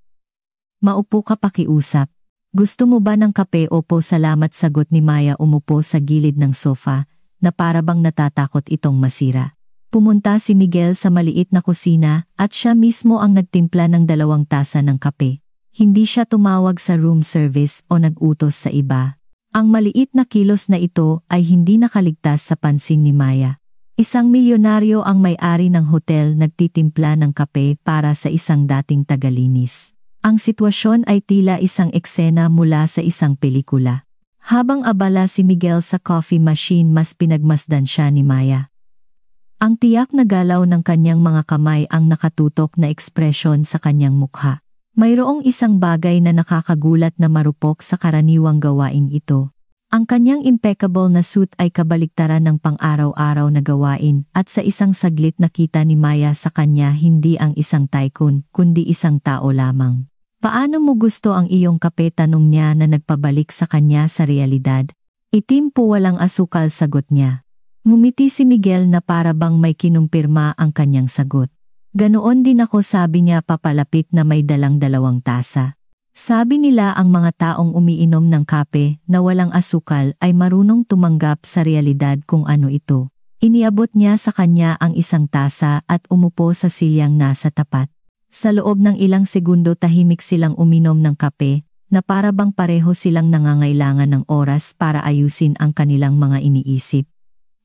Maupo ka, pakiusap. Gusto mo ba ng kape? Opo, salamat, sagot ni Maya. Umupo sa gilid ng sofa, na parabang natatakot itong masira. Pumunta si Miguel sa maliit na kusina at siya mismo ang nagtimpla ng 2 tasa ng kape. Hindi siya tumawag sa room service o nag-utos sa iba. Ang maliit na kilos na ito ay hindi nakaligtas sa pansin ni Maya. Isang milyonaryo ang may-ari ng hotel, nagtitimpla ng kape para sa isang dating tagalinis. Ang sitwasyon ay tila isang eksena mula sa isang pelikula. Habang abala si Miguel sa coffee machine, mas pinagmasdan siya ni Maya. Ang tiyak na galaw ng kanyang mga kamay ang nakatutok na ekspresyon sa kanyang mukha. Mayroong isang bagay na nakakagulat na marupok sa karaniwang gawaing ito. Ang kanyang impeccable na suit ay kabaliktaran ng pang-araw-araw na gawain at sa isang saglit nakita ni Maya sa kanya hindi ang isang tycoon kundi isang tao lamang. Paano mo gusto ang iyong kape? Tanong niya na nagpabalik sa kanya sa realidad. Itim po, walang asukal, sagot niya. Ngumiti si Miguel na para bang may kinumpirma ang kanyang sagot. Ganoon din ako, sabi niya papalapit na may dalang 2 tasa. Sabi nila ang mga taong umiinom ng kape na walang asukal ay marunong tumanggap sa realidad kung ano ito. Iniabot niya sa kanya ang 1 tasa at umupo sa silyang nasa tapat. Sa loob ng ilang segundo tahimik silang uminom ng kape na para bang pareho silang nangangailangan ng oras para ayusin ang kanilang mga iniisip.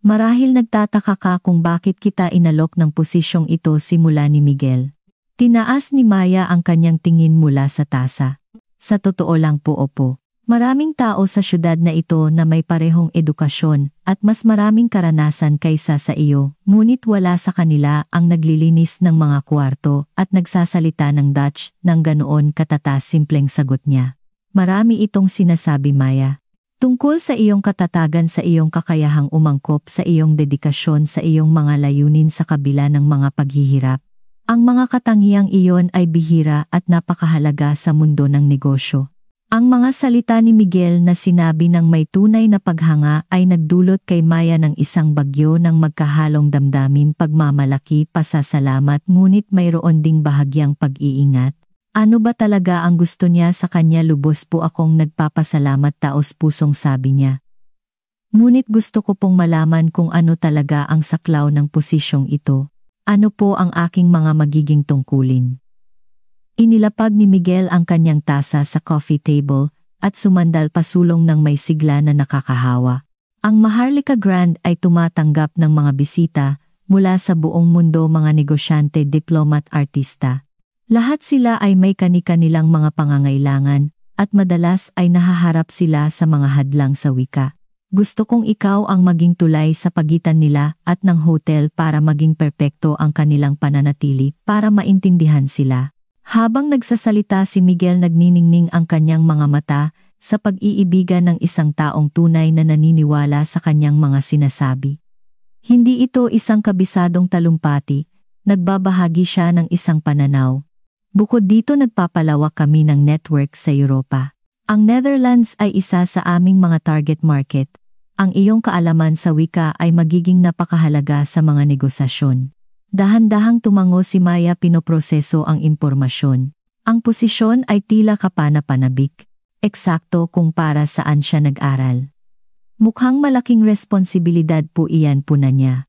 Marahil nagtataka ka kung bakit kita inalok ng posisyong ito, simula ni Miguel. Tinaas ni Maya ang kanyang tingin mula sa tasa. Sa totoo lang po, opo. Maraming tao sa syudad na ito na may parehong edukasyon at mas maraming karanasan kaysa sa iyo, ngunit wala sa kanila ang naglilinis ng mga kwarto at nagsasalita ng Dutch ng ganoon katatas. Simpleng sagot niya. Marami itong sinasabi, Maya. Tungkol sa iyong katatagan, sa iyong kakayahang umangkop, sa iyong dedikasyon sa iyong mga layunin sa kabila ng mga paghihirap. Ang mga katangiang iyon ay bihira at napakahalaga sa mundo ng negosyo. Ang mga salita ni Miguel na sinabi ng may tunay na paghanga ay nagdulot kay Maya ng isang bagyo ng magkahalong damdamin, pagmamalaki, pasasalamat, ngunit mayroon ding bahagyang pag-iingat. Ano ba talaga ang gusto niya sa kanya? Lubos po akong nagpapasalamat, taos pusong sabi niya. Ngunit gusto ko pong malaman kung ano talaga ang saklaw ng posisyong ito. Ano po ang aking mga magiging tungkulin? Inilapag ni Miguel ang kanyang tasa sa coffee table at sumandal pasulong ng may sigla na nakakahawa. Ang Maharlika Grand ay tumatanggap ng mga bisita mula sa buong mundo, mga negosyante, diplomat, artista. Lahat sila ay may kani-kanilang mga pangangailangan at madalas ay nahaharap sila sa mga hadlang sa wika. Gusto kong ikaw ang maging tulay sa pagitan nila at ng hotel para maging perpekto ang kanilang pananatili, para maintindihan sila. Habang nagsasalita si Miguel, nagniningning ang kanyang mga mata sa pag-iibigan ng isang taong tunay na naniniwala sa kanyang mga sinasabi. Hindi ito isang kabisadong talumpati, nagbabahagi siya ng isang pananaw. Bukod dito, nagpapalawak kami ng network sa Europa. Ang Netherlands ay isa sa aming mga target market. Ang iyong kaalaman sa wika ay magiging napakahalaga sa mga negosasyon. Dahan-dahang tumango si Maya, pinoproseso ang impormasyon. Ang posisyon ay tila kapana-panabik. Eksakto kung para saan siya nag-aral. Mukhang malaking responsibilidad po iyan, puna niya.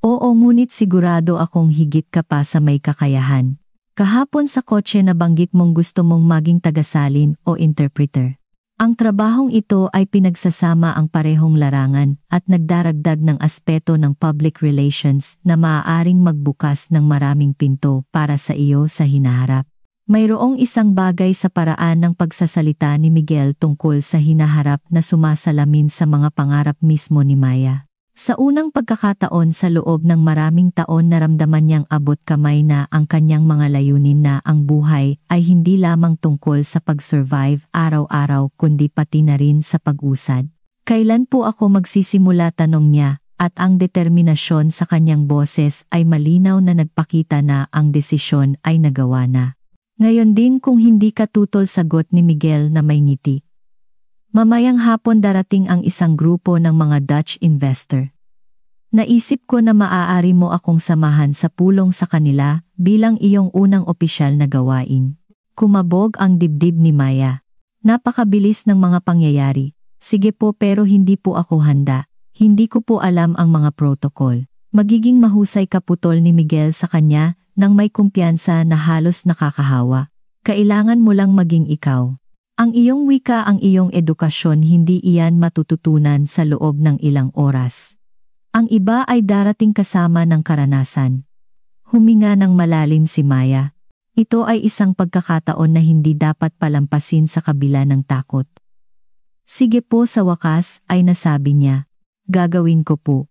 Oo, ngunit sigurado akong higit ka pa sa may kakayahan. Kahapon sa kotse nabanggit mong gusto mong maging tagasalin o interpreter. Ang trabahong ito ay pinagsasama ang parehong larangan at nagdaragdag ng aspeto ng public relations na maaaring magbukas ng maraming pinto para sa iyo sa hinaharap. Mayroong isang bagay sa paraan ng pagsasalita ni Miguel tungkol sa hinaharap na sumasalamin sa mga pangarap mismo ni Maya. Sa unang pagkakataon sa loob ng maraming taon, naramdaman niyang abot kamay na ang kanyang mga layunin, na ang buhay ay hindi lamang tungkol sa pag-survive araw-araw kundi pati na rin sa pag-usad. Kailan po ako magsisimula? Tanong niya, at ang determinasyon sa kanyang boses ay malinaw na nagpakita na ang desisyon ay nagawa na. Ngayon din, kung hindi ka tutol, sagot ni Miguel na may ngiti. Mamayang hapon darating ang isang grupo ng mga Dutch investor. Naisip ko na maaari mo akong samahan sa pulong sa kanila bilang iyong unang opisyal na gawain. Kumabog ang dibdib ni Maya. Napakabilis ng mga pangyayari. Sige po, pero hindi po ako handa. Hindi ko po alam ang mga protocol. Magiging mahusay ka, putol ni Miguel sa kanya nang may kumpiyansa na halos nakakahawa. Kailangan mo lang maging ikaw. Ang iyong wika, ang iyong edukasyon, hindi iyan matututunan sa loob ng ilang oras. Ang iba ay darating kasama ng karanasan. Huminga ng malalim si Maya. Ito ay isang pagkakataon na hindi dapat palampasin sa kabila ng takot. Sige po, sa wakas ay nasabi niya. Gagawin ko po.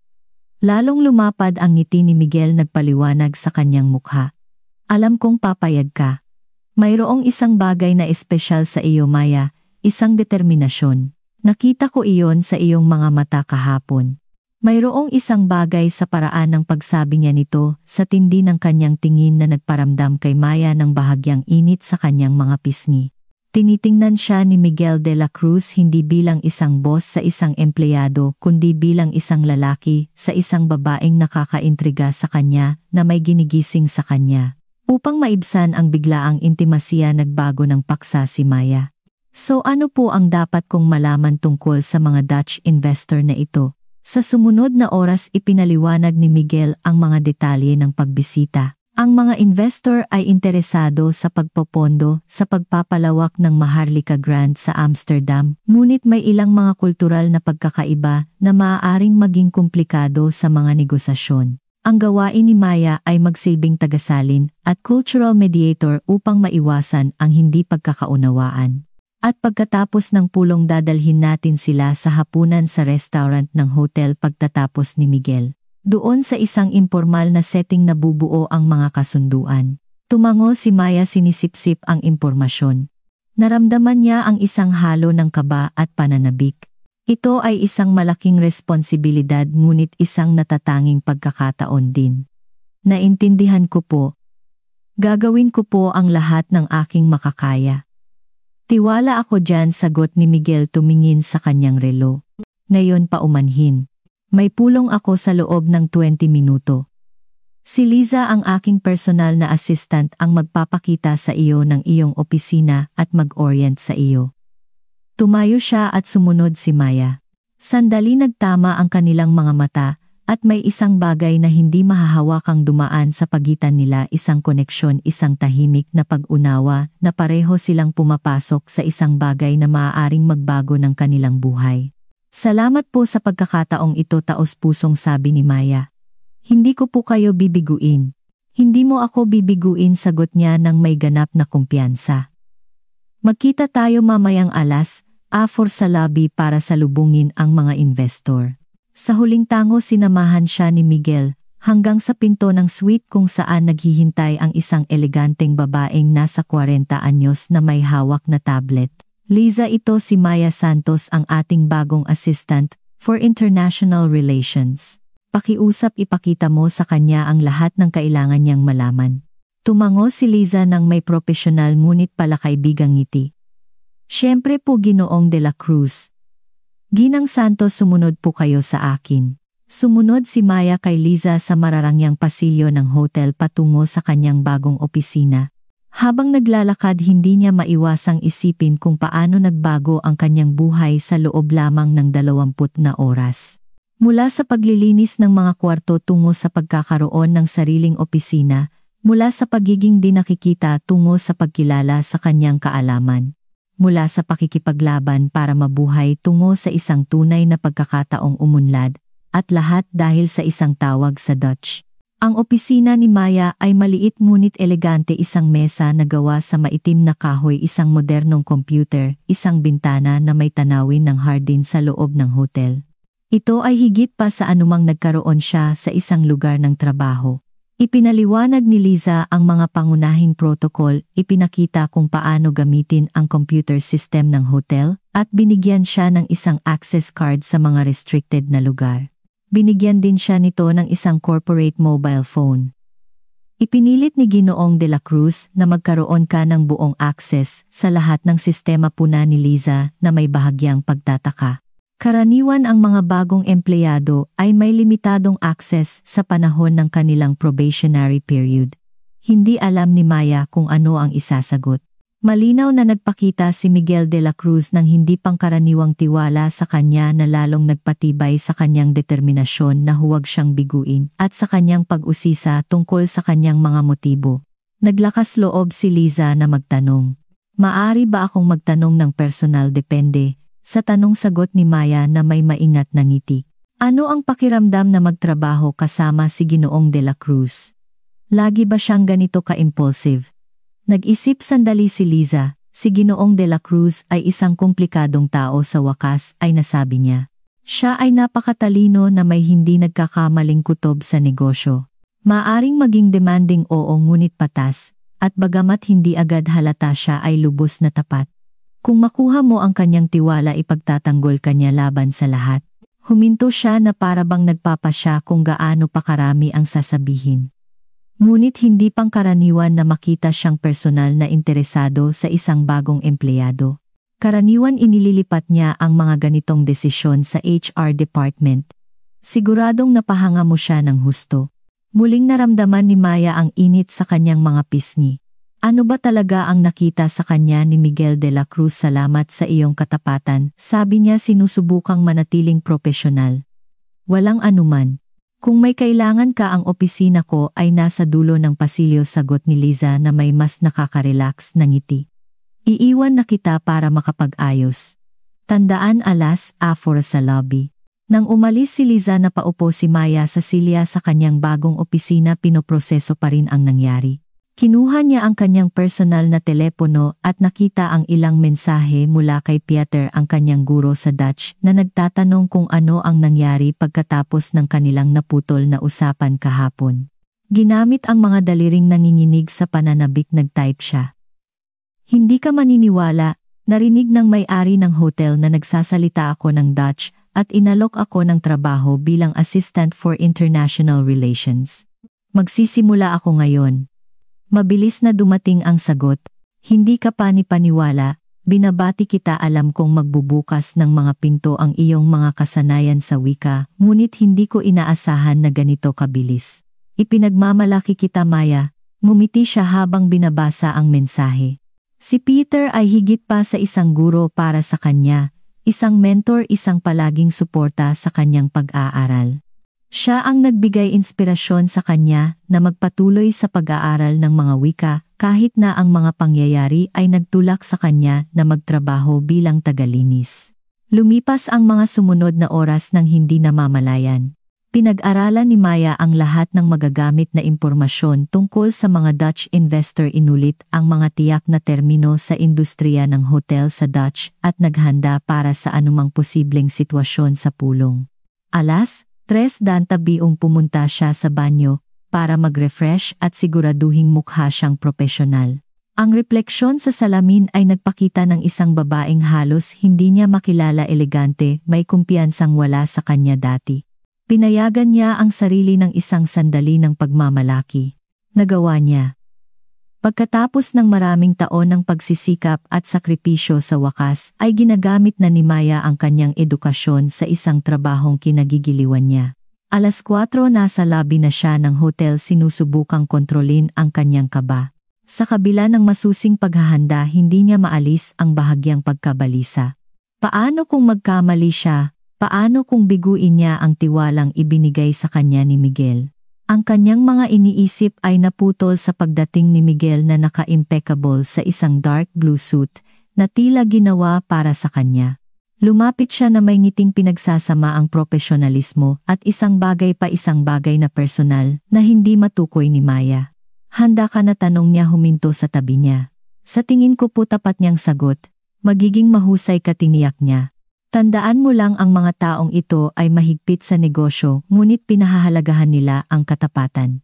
Lalong lumapad ang ngiti ni Miguel, nagpaliwanag sa kanyang mukha. Alam kong papayag ka. Mayroong isang bagay na espesyal sa iyo, Maya, isang determinasyon. Nakita ko iyon sa iyong mga mata kahapon. Mayroong isang bagay sa paraan ng pagsabi niya nito, sa tindi ng kanyang tingin na nagparamdam kay Maya ng bahagyang init sa kanyang mga pisngi. Tinitingnan siya ni Miguel de la Cruz hindi bilang isang boss sa isang empleyado kundi bilang isang lalaki sa isang babaeng nakakaintriga sa kanya na may ginigising sa kanya. Upang maibsan ang biglaang intimasya, nagbago ng paksa si Maya. So ano po ang dapat kong malaman tungkol sa mga Dutch investor na ito? Sa sumunod na oras ipinaliwanag ni Miguel ang mga detalye ng pagbisita. Ang mga investor ay interesado sa pagpopondo sa pagpapalawak ng Maharlika Grand sa Amsterdam, ngunit may ilang mga kultural na pagkakaiba na maaaring maging komplikado sa mga negosasyon. Ang gawain ni Maya ay magsilbing tagasalin at cultural mediator upang maiwasan ang hindi pagkakaunawaan. At pagkatapos ng pulong, dadalhin natin sila sa hapunan sa restaurant ng hotel pagtatapos ni Miguel. Doon sa isang impormal na setting nabubuo ang mga kasunduan. Tumango si Maya, sinisipsip ang impormasyon. Naramdaman niya ang isang halo ng kaba at pananabik. Ito ay isang malaking responsibilidad ngunit isang natatanging pagkakataon din. Naintindihan ko po. Gagawin ko po ang lahat ng aking makakaya. Tiwala ako dyan, sagot ni Miguel tumingin sa kanyang relo. Ngayon pa umanhin. May pulong ako sa loob ng 20 minuto. Si Liza, ang aking personal na assistant, ang magpapakita sa iyo ng iyong opisina at mag-orient sa iyo. Tumayo siya at sumunod si Maya. Sandali nagtama ang kanilang mga mata at may isang bagay na hindi mahahawakang dumaan sa pagitan nila, isang koneksyon, isang tahimik na pag-unawa na pareho silang pumapasok sa isang bagay na maaaring magbago ng kanilang buhay. Salamat po sa pagkakataong ito, taos-pusong sabi ni Maya. Hindi ko po kayo bibiguin. Hindi mo ako bibiguin, sagot niya ng may ganap na kumpiyansa. Magkita tayo mamayang alas 4 sa lobby para salubungin ang mga investor. Sa huling tango sinamahan siya ni Miguel hanggang sa pinto ng suite kung saan naghihintay ang isang eleganteng babaeng nasa 40 anyos na may hawak na tablet. Liza, ito si Maya Santos, ang ating bagong assistant for international relations. Pakiusap, ipakita mo sa kanya ang lahat ng kailangan niyang malaman. Tumango si Liza ng may profesional ngunit palakaibigang ngiti. Siyempre po, Ginoong de la Cruz. Ginang Santos, sumunod po kayo sa akin. Sumunod si Maya kay Liza sa mararangyang pasilyo ng hotel patungo sa kanyang bagong opisina. Habang naglalakad, hindi niya maiwasang isipin kung paano nagbago ang kanyang buhay sa loob lamang ng 20 na oras. Mula sa paglilinis ng mga kwarto tungo sa pagkakaroon ng sariling opisina, mula sa pagiging di nakikita tungo sa pagkilala sa kanyang kaalaman, mula sa pakikipaglaban para mabuhay tungo sa isang tunay na pagkakataong umunlad, at lahat dahil sa isang tawag sa Dutch. Ang opisina ni Maya ay maliit ngunit elegante, isang mesa na gawa sa maitim na kahoy, isang modernong computer, isang bintana na may tanawin ng hardin sa loob ng hotel. Ito ay higit pa sa anumang nagkaroon siya sa isang lugar ng trabaho. Ipinaliwanag ni Liza ang mga pangunahing protocol, ipinakita kung paano gamitin ang computer system ng hotel, at binigyan siya ng isang access card sa mga restricted na lugar. Binigyan din siya nito ng isang corporate mobile phone. Ipinilit ni Ginoong de la Cruz na magkaroon ka ng buong access sa lahat ng sistema, puna ni Liza na may bahagyang pagtataka. Karaniwan ang mga bagong empleyado ay may limitadong access sa panahon ng kanilang probationary period. Hindi alam ni Maya kung ano ang isasagot. Malinaw na nagpakita si Miguel de la Cruz ng hindi pangkaraniwang tiwala sa kanya na lalong nagpatibay sa kanyang determinasyon na huwag siyang biguin at sa kanyang pag-usisa tungkol sa kanyang mga motibo. Naglakas loob si Liza na magtanong. Maari ba akong magtanong ng personal? Depende. Sa tanong, sagot ni Maya na may maingat na ngiti. Ano ang pakiramdam na magtrabaho kasama si Ginoong de la Cruz? Lagi ba siyang ganito ka-impulsive? Nag-isip sandali si Liza, Si Ginoong de la Cruz ay isang komplikadong tao sa wakas ay nasabi niya. Siya ay napakatalino na may hindi nagkakamaling kutob sa negosyo. Maaring maging demanding oo ngunit patas, at bagamat hindi agad halata siya ay lubos na tapat. Kung makuha mo ang kanyang tiwala ipagtatanggol kanya laban sa lahat. Huminto siya na para bang nagpapasya kung gaano pa karami ang sasabihin. Ngunit hindi pangkaraniwan na makita siyang personal na interesado sa isang bagong empleyado. Karaniwan inililipat niya ang mga ganitong desisyon sa HR department. Siguradong napahanga mo siya ng husto. Muling naramdaman ni Maya ang init sa kanyang mga pisngi. Ano ba talaga ang nakita sa kanya ni Miguel de la Cruz? Salamat sa iyong katapatan, sabi niya sinusubukang manatiling propesyonal. Walang anuman. Kung may kailangan ka ang opisina ko ay nasa dulo ng pasilyo, sagot ni Liza na may mas nakaka-relax na ngiti. Iiwan na kita para makapag-ayos. Tandaan 4:00 sa lobby. Nang umalis si Liza na paupo si Maya sa silya sa kanyang bagong opisina, pinoproseso pa rin ang nangyari. Kinuha niya ang kanyang personal na telepono at nakita ang ilang mensahe mula kay Pieter, ang kanyang guro sa Dutch, na nagtatanong kung ano ang nangyari pagkatapos ng kanilang naputol na usapan kahapon. Ginamit ang mga daliring nanginginig sa pananabik, nag-type siya. Hindi ka maniniwala, narinig ng may-ari ng hotel na nagsasalita ako ng Dutch at inalok ako ng trabaho bilang Assistant for International Relations. Magsisimula ako ngayon. Mabilis na dumating ang sagot, hindi ka panipaniwala, binabati kita, alam kong magbubukas ng mga pinto ang iyong mga kasanayan sa wika, ngunit hindi ko inaasahan na ganito kabilis. Ipinagmamalaki kita, Maya, ngumiti siya habang binabasa ang mensahe. Si Peter ay higit pa sa isang guro para sa kanya, isang mentor, isang palaging suporta sa kanyang pag-aaral. Siya ang nagbigay inspirasyon sa kanya na magpatuloy sa pag-aaral ng mga wika kahit na ang mga pangyayari ay nagtulak sa kanya na magtrabaho bilang tagalinis. Lumipas ang mga sumunod na oras nang hindi namamalayan. Pinag-aralan ni Maya ang lahat ng magagamit na impormasyon tungkol sa mga Dutch investor, inulit ang mga tiyak na termino sa industriya ng hotel sa Dutch at naghanda para sa anumang posibleng sitwasyon sa pulong. 3:30 pumunta siya sa banyo para mag-refresh at siguraduhing mukha siyang propesyonal. Ang refleksyon sa salamin ay nagpakita ng isang babaeng halos hindi niya makilala, elegante, may kumpiyansang wala sa kanya dati. Pinayagan niya ang sarili ng isang sandali ng pagmamalaki. Nagawa niya. Pagkatapos ng maraming taon ng pagsisikap at sakripisyo, sa wakas ay ginagamit na ni Maya ang kanyang edukasyon sa isang trabahong kinagigiliwan niya. 4:00 nasa lobby na siya ng hotel, sinusubukang kontrolin ang kanyang kaba. Sa kabila ng masusing paghahanda, hindi niya maalis ang bahagyang pagkabalisa. Paano kung magkamali siya? Paano kung biguin niya ang tiwalang ibinigay sa kanya ni Miguel? Ang kanyang mga iniisip ay naputol sa pagdating ni Miguel na naka-impeccable sa isang dark blue suit na tila ginawa para sa kanya. Lumapit siya na may ngiting pinagsasama ang profesionalismo at isang bagay na personal na hindi matukoy ni Maya. Handa ka na, tanong niya, huminto sa tabi niya. Sa tingin ko po, tapat niyang sagot. Magiging mahusay ka, tiniyak niya. Tandaan mo lang, ang mga taong ito ay mahigpit sa negosyo, ngunit pinahahalagahan nila ang katapatan.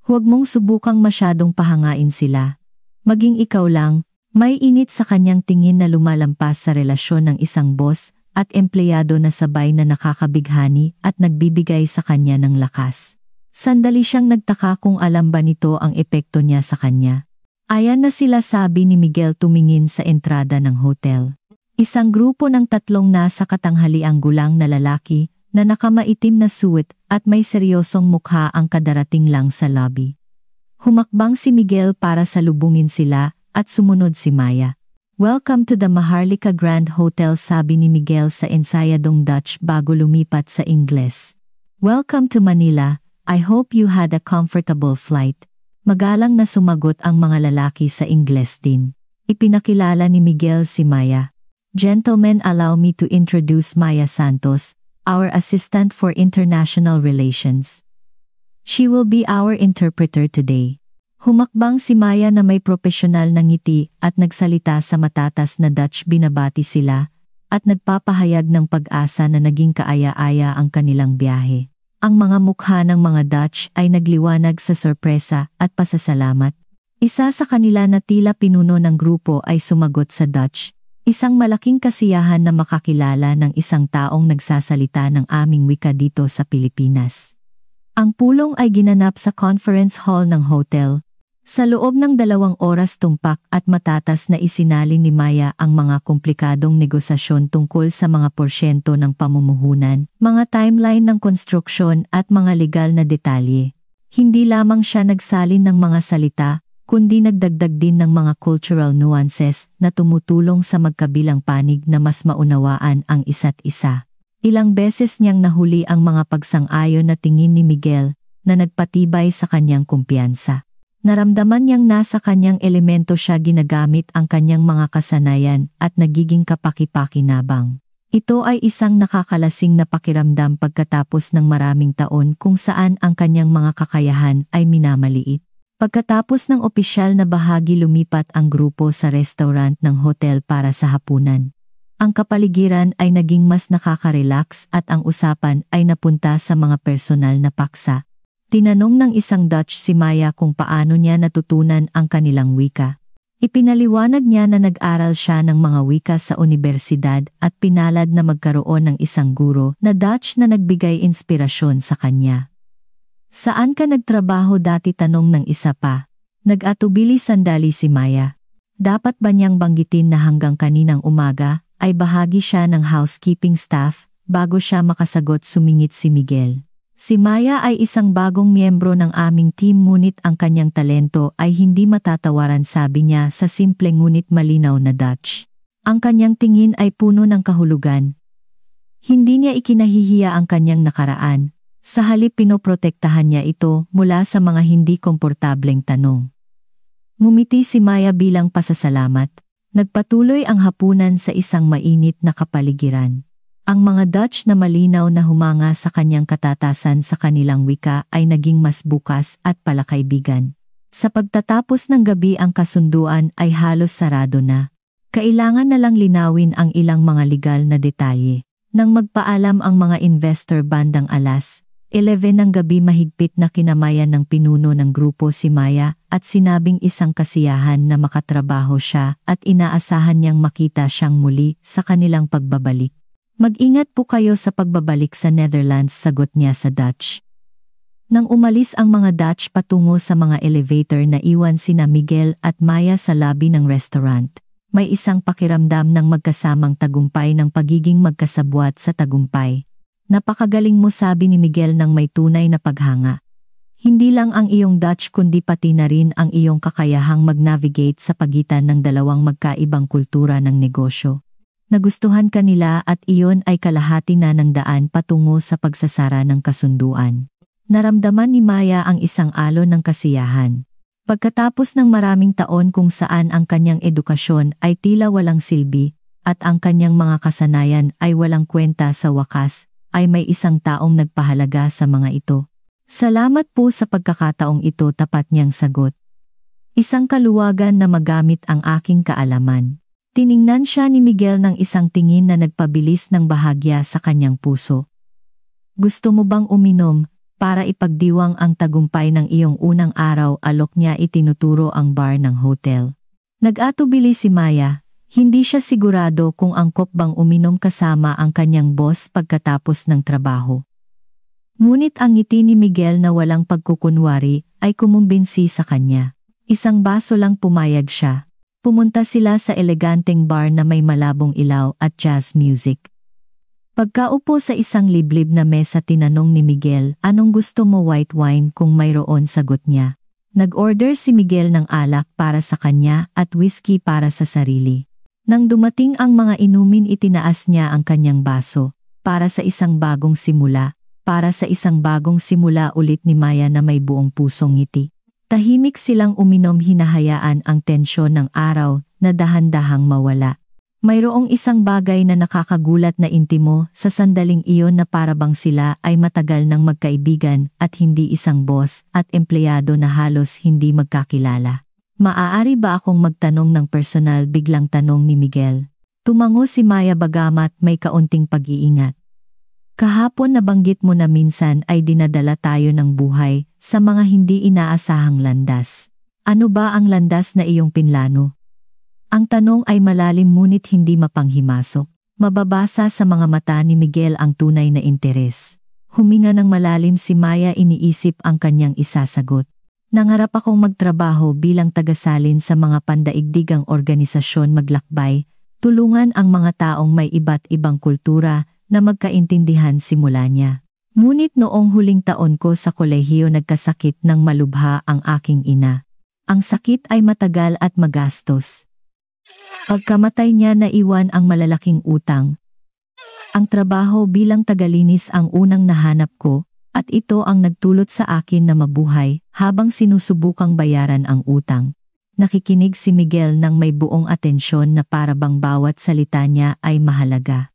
Huwag mong subukang masyadong pahangain sila. Maging ikaw lang. May init sa kanyang tingin na lumalampas sa relasyon ng isang boss at empleyado na sabay na nakakabighani at nagbibigay sa kanya ng lakas. Sandali siyang nagtaka kung alam ba nito ang epekto niya sa kanya. Ayan na sila, sabi ni Miguel tumingin sa entrada ng hotel. Isang grupo ng 3 nasa katanghaliang gulang na lalaki na nakamaitim na suit at may seryosong mukha ang kadarating lang sa lobby. Humakbang si Miguel para salubungin sila at sumunod si Maya. Welcome to the Maharlika Grand Hotel, sabi ni Miguel sa ensayadong Dutch bago lumipat sa Ingles. Welcome to Manila, I hope you had a comfortable flight. Magalang na sumagot ang mga lalaki sa Ingles din. Ipinakilala ni Miguel si Maya. Gentlemen, allow me to introduce Maya Santos, our Assistant for International Relations. She will be our interpreter today. Humakbang si Maya na may propesyonal na ngiti at nagsalita sa matatas na Dutch. Binabati sila at nagpapahayag ng pag-asa na naging kaaya-aya ang kanilang biyahe. Ang mga mukha ng mga Dutch ay nagliwanag sa sorpresa at pasasalamat. Isa sa kanila na tila pinuno ng grupo ay sumagot sa Dutch. Isang malaking kasiyahan na makakilala ng isang taong nagsasalita ng aming wika dito sa Pilipinas. Ang pulong ay ginanap sa conference hall ng hotel. Sa loob ng 2 oras tumpak at matatas na isinalin ni Maya ang mga komplikadong negosasyon tungkol sa mga porsyento ng pamumuhunan, mga timeline ng konstruksyon at mga legal na detalye. Hindi lamang siya nagsalin ng mga salita, kundi nagdagdag din ng mga cultural nuances na tumutulong sa magkabilang panig na mas maunawaan ang isa't isa. Ilang beses niyang nahuli ang mga pagsang-ayon na tingin ni Miguel na nagpatibay sa kanyang kumpiyansa. Naramdaman niyang nasa kanyang elemento siya, ginagamit ang kanyang mga kasanayan at nagiging kapaki-pakinabang. Ito ay isang nakakalasing na pakiramdam pagkatapos ng maraming taon kung saan ang kanyang mga kakayahan ay minamaliit. Pagkatapos ng opisyal na bahagi, lumipat ang grupo sa restaurant ng hotel para sa hapunan. Ang kapaligiran ay naging mas nakaka-relax at ang usapan ay napunta sa mga personal na paksa. Tinanong ng isang Dutch si Maya kung paano niya natutunan ang kanilang wika. Ipinaliwanag niya na nag-aral siya ng mga wika sa unibersidad at pinalad na magkaroon ng isang guro na Dutch na nagbigay inspirasyon sa kanya. Saan ka nagtrabaho dati? Tanong ng isa pa. Nag-atubili sandali si Maya. Dapat ba niyang banggitin na hanggang kaninang umaga ay bahagi siya ng housekeeping staff? Bago siya makasagot, sumingit si Miguel. Si Maya ay isang bagong miyembro ng aming team, ngunit ang kanyang talento ay hindi matatawaran, sabi niya sa simple ngunit malinaw na Dutch. Ang kanyang tingin ay puno ng kahulugan. Hindi niya ikinahihiya ang kanyang nakaraan. Sa halip, pinoprotektahan niya ito mula sa mga hindi komportableng tanong. Ngumiti si Maya bilang pasasalamat. Nagpatuloy ang hapunan sa isang mainit na kapaligiran. Ang mga Dutch na malinaw na humanga sa kanyang katatasan sa kanilang wika ay naging mas bukas at palakaibigan. Sa pagtatapos ng gabi, ang kasunduan ay halos sarado na. Kailangan na lang linawin ang ilang mga legal na detalye. Nang magpaalam ang mga investor bandang alas 11 ng gabi, mahigpit na kinamayan ng pinuno ng grupo si Maya at sinabing isang kasiyahan na makatrabaho siya at inaasahan niyang makita siyang muli sa kanilang pagbabalik. Mag-ingat po kayo sa pagbabalik sa Netherlands, sagot niya sa Dutch. Nang umalis ang mga Dutch patungo sa mga elevator, na iwan sina Miguel at Maya sa lobby ng restaurant. May isang pakiramdam ng magkasamang tagumpay, ng pagiging magkasabwat sa tagumpay. Napakagaling mo, sabi ni Miguel nang may tunay na paghanga. Hindi lang ang iyong Dutch kundi pati na rin ang iyong kakayahang mag-navigate sa pagitan ng dalawang magkaibang kultura ng negosyo. Nagustuhan ka nila at iyon ay kalahati na ng daan patungo sa pagsasara ng kasunduan. Naramdaman ni Maya ang isang alon ng kasiyahan. Pagkatapos ng maraming taon kung saan ang kanyang edukasyon ay tila walang silbi at ang kanyang mga kasanayan ay walang kwenta, sa wakas ay may isang taong nagpahalaga sa mga ito. Salamat po sa pagkakataong ito, tapat niyang sagot. Isang kaluwagan na magamit ang aking kaalaman. Tiningnan siya ni Miguel ng isang tingin na nagpabilis ng bahagya sa kanyang puso. Gusto mo bang uminom para ipagdiwang ang tagumpay ng iyong unang araw? Alok niya itinuturo ang bar ng hotel. Nag-atubili si Maya. Hindi siya sigurado kung angkop bang uminom kasama ang kanyang boss pagkatapos ng trabaho. Ngunit ang ngiti ni Miguel na walang pagkukunwari ay kumumbinsi sa kanya. Isang baso lang, pumayag siya. Pumunta sila sa eleganteng bar na may malabong ilaw at jazz music. Pagkaupo sa isang liblib na mesa, tinanong ni Miguel, anong gusto mo, white wine kung mayroon, sagot niya. Nag-order si Miguel ng alak para sa kanya at whiskey para sa sarili. Nang dumating ang mga inumin, itinaas niya ang kanyang baso. Para sa isang bagong simula, para sa isang bagong simula ulit ni Maya na may buong pusong ngiti. Tahimik silang uminom, hinahayaan ang tensyon ng araw na dahan-dahang mawala. Mayroong isang bagay na nakakagulat na intimo sa sandaling iyon na parabang sila ay matagal nang magkaibigan at hindi isang boss at empleyado na halos hindi magkakilala. Maaari ba akong magtanong ng personal? Biglang tanong ni Miguel. Tumango si Maya bagamat may kaunting pag-iingat. Kahapon nabanggit mo na minsan ay dinadala tayo ng buhay sa mga hindi inaasahang landas. Ano ba ang landas na iyong pinlano? Ang tanong ay malalim ngunit hindi mapanghimasok. Mababasa sa mga mata ni Miguel ang tunay na interes. Huminga ng malalim si Maya, iniisip ang kanyang isasagot. Nangarap akong magtrabaho bilang tagasalin sa mga pandaigdigang organisasyon, maglakbay, tulungan ang mga taong may iba't ibang kultura na magkaintindihan simula niya. Ngunit noong huling taon ko sa kolehiyo nagkasakit ng malubha ang aking ina. Ang sakit ay matagal at magastos. Pagkamatay niya naiwan ang malalaking utang. Ang trabaho bilang tagalinis ang unang nahanap ko, at ito ang nagtulot sa akin na mabuhay habang sinusubukang bayaran ang utang. Nakikinig si Miguel ng may buong atensyon na parabang bawat salita niya ay mahalaga.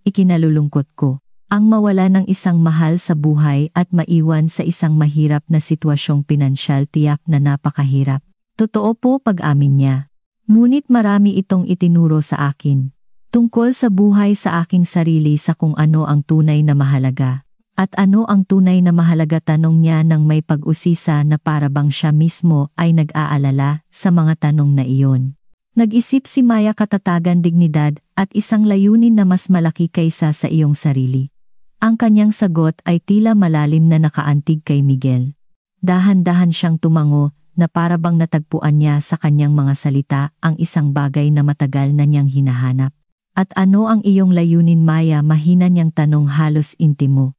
Ikinalulungkot ko ang mawala ng isang mahal sa buhay at maiwan sa isang mahirap na sitwasyong pinansyal, tiyak na napakahirap. Totoo po pag-amin niya. Ngunit marami itong itinuro sa akin. Tungkol sa buhay sa aking sarili, sa kung ano ang tunay na mahalaga. At ano ang tunay na mahalaga, tanong niya nang may pag-usisa na parabang siya mismo ay nag-aalala sa mga tanong na iyon. Nag-isip si Maya, katatagan, dignidad at isang layunin na mas malaki kaysa sa iyong sarili. Ang kanyang sagot ay tila malalim na nakaantig kay Miguel. Dahan-dahan siyang tumango na parabang natagpuan niya sa kanyang mga salita ang isang bagay na matagal na niyang hinahanap. At ano ang iyong layunin, Maya? Mahina niyang tanong, halos intimo.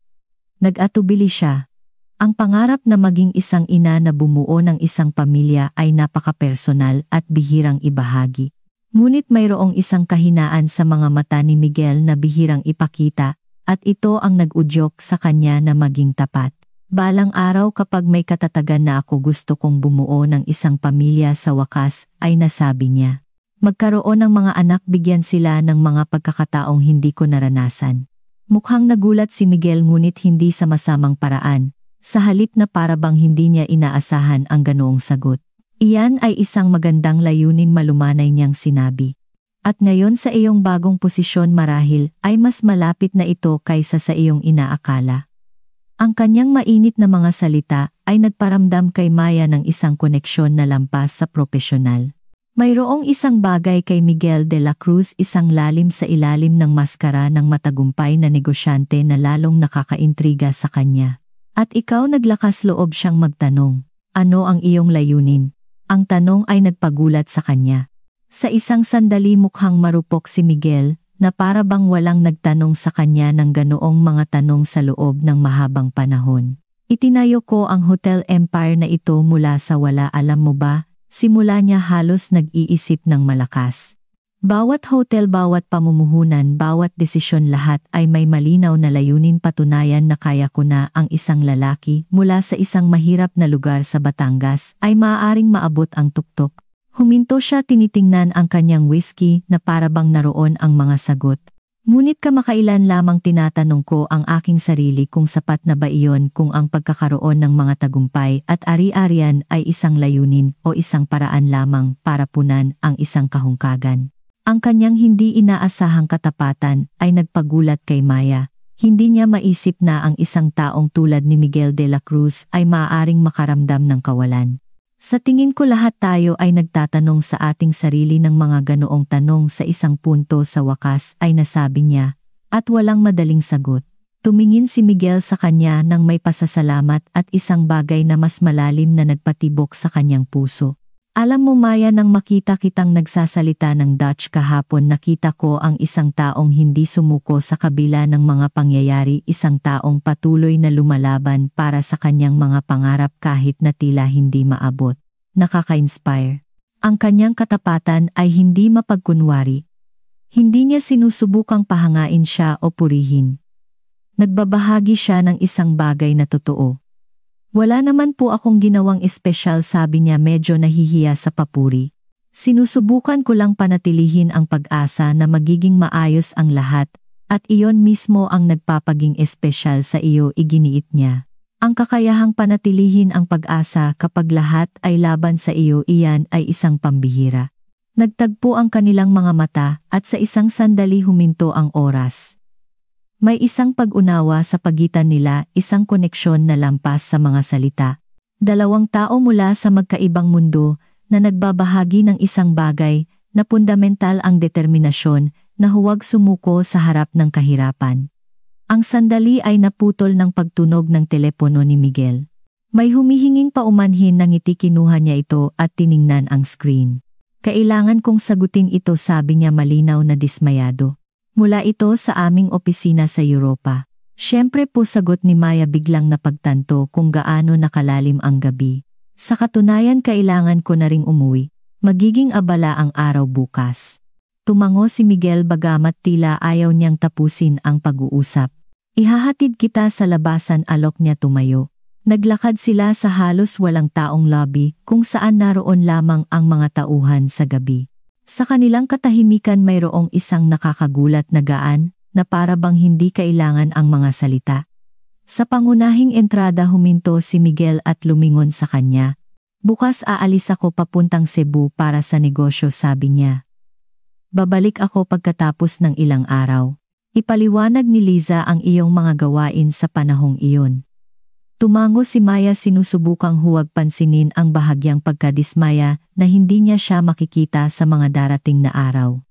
Nag-atubili siya. Ang pangarap na maging isang ina na bumuo ng isang pamilya ay napaka-personal at bihirang ibahagi. Ngunit mayroong isang kahinaan sa mga mata ni Miguel na bihirang ipakita, at ito ang nag-udyok sa kanya na maging tapat. Balang araw, kapag may katatagan na ako gusto kong bumuo ng isang pamilya sa wakas, ay nasabi niya. Magkaroon ng mga anak, bigyan sila ng mga pagkakataong hindi ko naranasan. Mukhang nagulat si Miguel, ngunit hindi sa masamang paraan. Sa halip na parabang hindi niya inaasahan ang ganoong sagot. Iyan ay isang magandang layunin, malumanay niyang sinabi. At ngayon sa iyong bagong posisyon marahil ay mas malapit na ito kaysa sa iyong inaakala. Ang kanyang mainit na mga salita ay nagparamdam kay Maya ng isang koneksyon na lampas sa propesyonal. Mayroong isang bagay kay Miguel de la Cruz, isang lalim sa ilalim ng maskara ng matagumpay na negosyante na lalong nakakaintriga sa kanya. At ikaw, naglakas loob siyang magtanong. Ano ang iyong layunin? Ang tanong ay nagpagulat sa kanya. Sa isang sandali mukhang marupok si Miguel, na para bang walang nagtanong sa kanya ng ganoong mga tanong sa loob ng mahabang panahon. Itinayo ko ang Hotel Empire na ito mula sa wala, alam mo ba? Simula niya halos nag-iisip ng malakas. Bawat hotel, bawat pamumuhunan, bawat desisyon, lahat ay may malinaw na layunin, patunayan na kaya ko na ang isang lalaki mula sa isang mahirap na lugar sa Batangas ay maaaring maabot ang tuktok. Huminto siya, tinitingnan ang kanyang whiskey na parabang naroon ang mga sagot. Ngunit kamakailan lamang tinatanong ko ang aking sarili kung sapat na ba iyon, kung ang pagkakaroon ng mga tagumpay at ari-arian ay isang layunin o isang paraan lamang para punan ang isang kahungkagan. Ang kanyang hindi inaasahang katapatan ay nagpagulat kay Maya. Hindi niya maisip na ang isang taong tulad ni Miguel de la Cruz ay maaaring makaramdam ng kawalan. Sa tingin ko lahat tayo ay nagtatanong sa ating sarili ng mga ganoong tanong, sa isang punto sa wakas ay nasabi niya, at walang madaling sagot. Tumingin si Miguel sa kanya nang may pasasalamat at isang bagay na mas malalim na nagpatibok sa kanyang puso. Alam mo, Maya, nang makita kitang nagsasalita ng Dutch kahapon, nakita ko ang isang taong hindi sumuko sa kabila ng mga pangyayari, isang taong patuloy na lumalaban para sa kanyang mga pangarap kahit na tila hindi maabot. Nakaka-inspire. Ang kanyang katapatan ay hindi mapagkunwari. Hindi niya sinusubukang pahangain siya o purihin. Nagbabahagi siya ng isang bagay na totoo. Wala naman po akong ginawang espesyal, sabi niya, medyo nahihiya sa papuri. Sinusubukan ko lang panatilihin ang pag-asa na magiging maayos ang lahat, at iyon mismo ang nagpapaging espesyal sa iyo, iginiit niya. Ang kakayahang panatilihin ang pag-asa kapag lahat ay laban sa iyo, iyan ay isang pambihira. Nagtagpo ang kanilang mga mata at sa isang sandali huminto ang oras. May isang pag-unawa sa pagitan nila, isang koneksyon na lampas sa mga salita. Dalawang tao mula sa magkaibang mundo na nagbabahagi ng isang bagay na fundamental, ang determinasyon na huwag sumuko sa harap ng kahirapan. Ang sandali ay naputol ng pagtunog ng telepono ni Miguel. May humihinging paumanhin ng ngiti, kinuha niya ito at tiningnan ang screen. Kailangan kong sagutin ito, sabi niya malinaw na dismayado. Mula ito sa aming opisina sa Europa. Siyempre po, sagot ni Maya, biglang napagtanto kung gaano nakalalim ang gabi. Sa katunayan, kailangan ko na ring umuwi. Magiging abala ang araw bukas. Tumango si Miguel bagamat tila ayaw niyang tapusin ang pag-uusap. Ihahatid kita sa labasan, alok niya. Tumayo. Naglakad sila sa halos walang taong lobby kung saan naroon lamang ang mga tauhan sa gabi. Sa kanilang katahimikan mayroong isang nakakagulat na gaan na para bang hindi kailangan ang mga salita. Sa pangunahing entrada huminto si Miguel at lumingon sa kanya. Bukas aalis ako papuntang Cebu para sa negosyo, sabi niya. Babalik ako pagkatapos ng ilang araw. Ipaliwanag ni Liza ang iyong mga gawain sa panahong iyon. Tumango si Maya, sinusubukang huwag pansinin ang bahagyang pagkadismaya na hindi niya siya makikita sa mga darating na araw.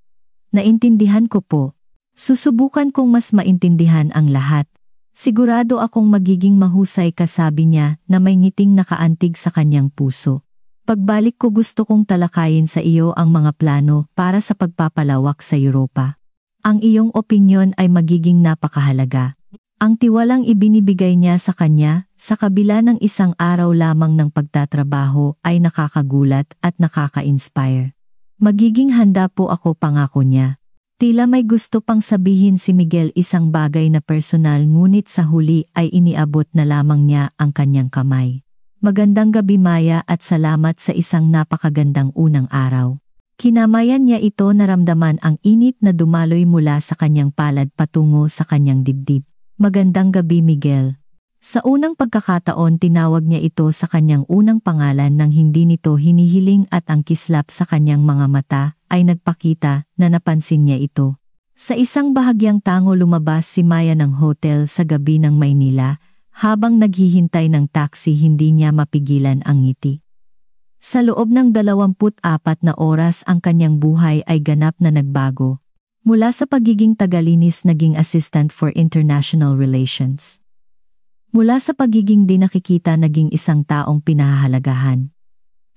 Naintindihan ko po. Susubukan kong mas maintindihan ang lahat. Sigurado akong magiging mahusay ka, sabi niya na may ngiting nakaantig sa kanyang puso. Pagbalik ko gusto kong talakayin sa iyo ang mga plano para sa pagpapalawak sa Europa. Ang iyong opinyon ay magiging napakahalaga. Ang tiwalang ibinibigay niya sa kanya, sa kabila ng isang araw lamang ng pagtatrabaho, ay nakakagulat at nakaka-inspire. Magiging handa po ako, pangako niya. Tila may gusto pang sabihin si Miguel, isang bagay na personal, ngunit sa huli ay iniabot na lamang niya ang kanyang kamay. Magandang gabi Maya, at salamat sa isang napakagandang unang araw. Kinamayan niya ito, naramdaman ang init na dumaloy mula sa kanyang palad patungo sa kanyang dibdib. Magandang gabi Miguel. Sa unang pagkakataon tinawag niya ito sa kanyang unang pangalan nang hindi nito hinihiling, at ang kislap sa kanyang mga mata ay nagpakita na napansin niya ito. Sa isang bahagyang tango lumabas si Maya ng hotel sa gabi ng Maynila. Habang naghihintay ng taxi, hindi niya mapigilan ang ngiti. Sa loob ng 24 na oras ang kanyang buhay ay ganap na nagbago. Mula sa pagiging tagalinis naging assistant for international relations. Mula sa pagiging di nakikita naging isang taong pinahahalagahan.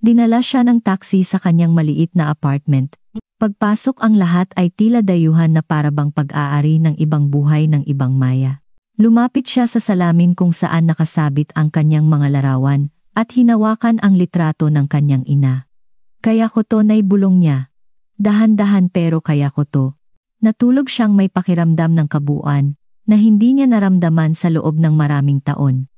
Dinala siya ng taxi sa kanyang maliit na apartment. Pagpasok ang lahat ay tila dayuhan na parabang pag-aari ng ibang buhay ng ibang Maya. Lumapit siya sa salamin kung saan nakasabit ang kanyang mga larawan at hinawakan ang litrato ng kanyang ina. Kaya ko to, naibulong niya. Dahan-dahan, pero kaya ko to. Natulog siyang may pakiramdam ng kabuuan na hindi niya naramdaman sa loob ng maraming taon.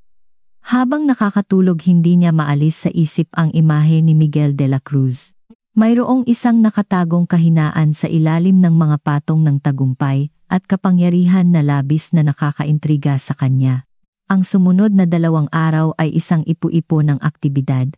Habang nakakatulog hindi niya maalis sa isip ang imahe ni Miguel de la Cruz. Mayroong isang nakatagong kahinaan sa ilalim ng mga patong ng tagumpay at kapangyarihan na labis na nakakaintriga sa kanya. Ang sumunod na 2 araw ay isang ipu-ipo ng aktibidad.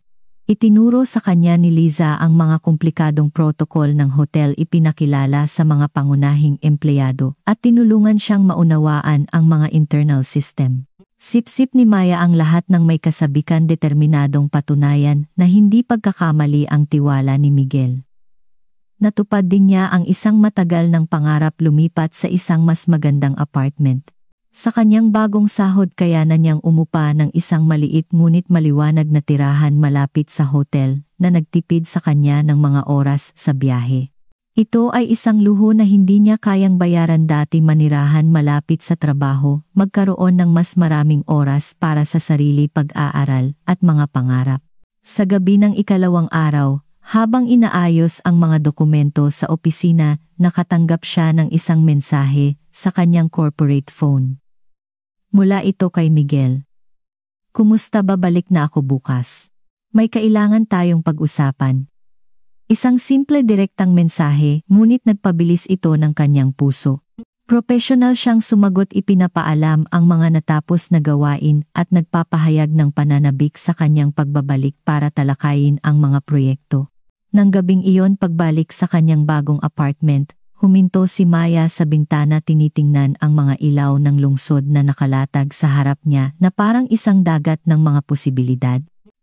Itinuro sa kanya ni Liza ang mga komplikadong protokol ng hotel, ipinakilala sa mga pangunahing empleyado at tinulungan siyang maunawaan ang mga internal system. Sip-sip ni Maya ang lahat ng may kasabikan, determinadong patunayan na hindi pagkakamali ang tiwala ni Miguel. Natupad din niya ang isang matagal ng pangarap, lumipat sa isang mas magandang apartment. Sa kanyang bagong sahod kaya na niyang umupa ng isang maliit ngunit maliwanag na tirahan malapit sa hotel na nagtipid sa kanya ng mga oras sa biyahe. Ito ay isang luho na hindi niya kayang bayaran dati, manirahan malapit sa trabaho, magkaroon ng mas maraming oras para sa sarili, pag-aaral at mga pangarap. Sa gabi ng 2 araw, habang inaayos ang mga dokumento sa opisina, nakatanggap siya ng isang mensahe sa kanyang corporate phone. Mula ito kay Miguel. Kumusta, babalik na ako bukas. May kailangan tayong pag-usapan. Isang simple direktang mensahe, ngunit nagpabilis ito ng kanyang puso. Profesional siyang sumagot, ipinapaalam ang mga natapos na gawain at nagpapahayag ng pananabik sa kanyang pagbabalik para talakayin ang mga proyekto. Nang gabing iyon, pagbalik sa kanyang bagong apartment, huminto si Maya sa bintana, tinitingnan ang mga ilaw ng lungsod na nakalatag sa harap niya na parang isang dagat ng mga posibilidad.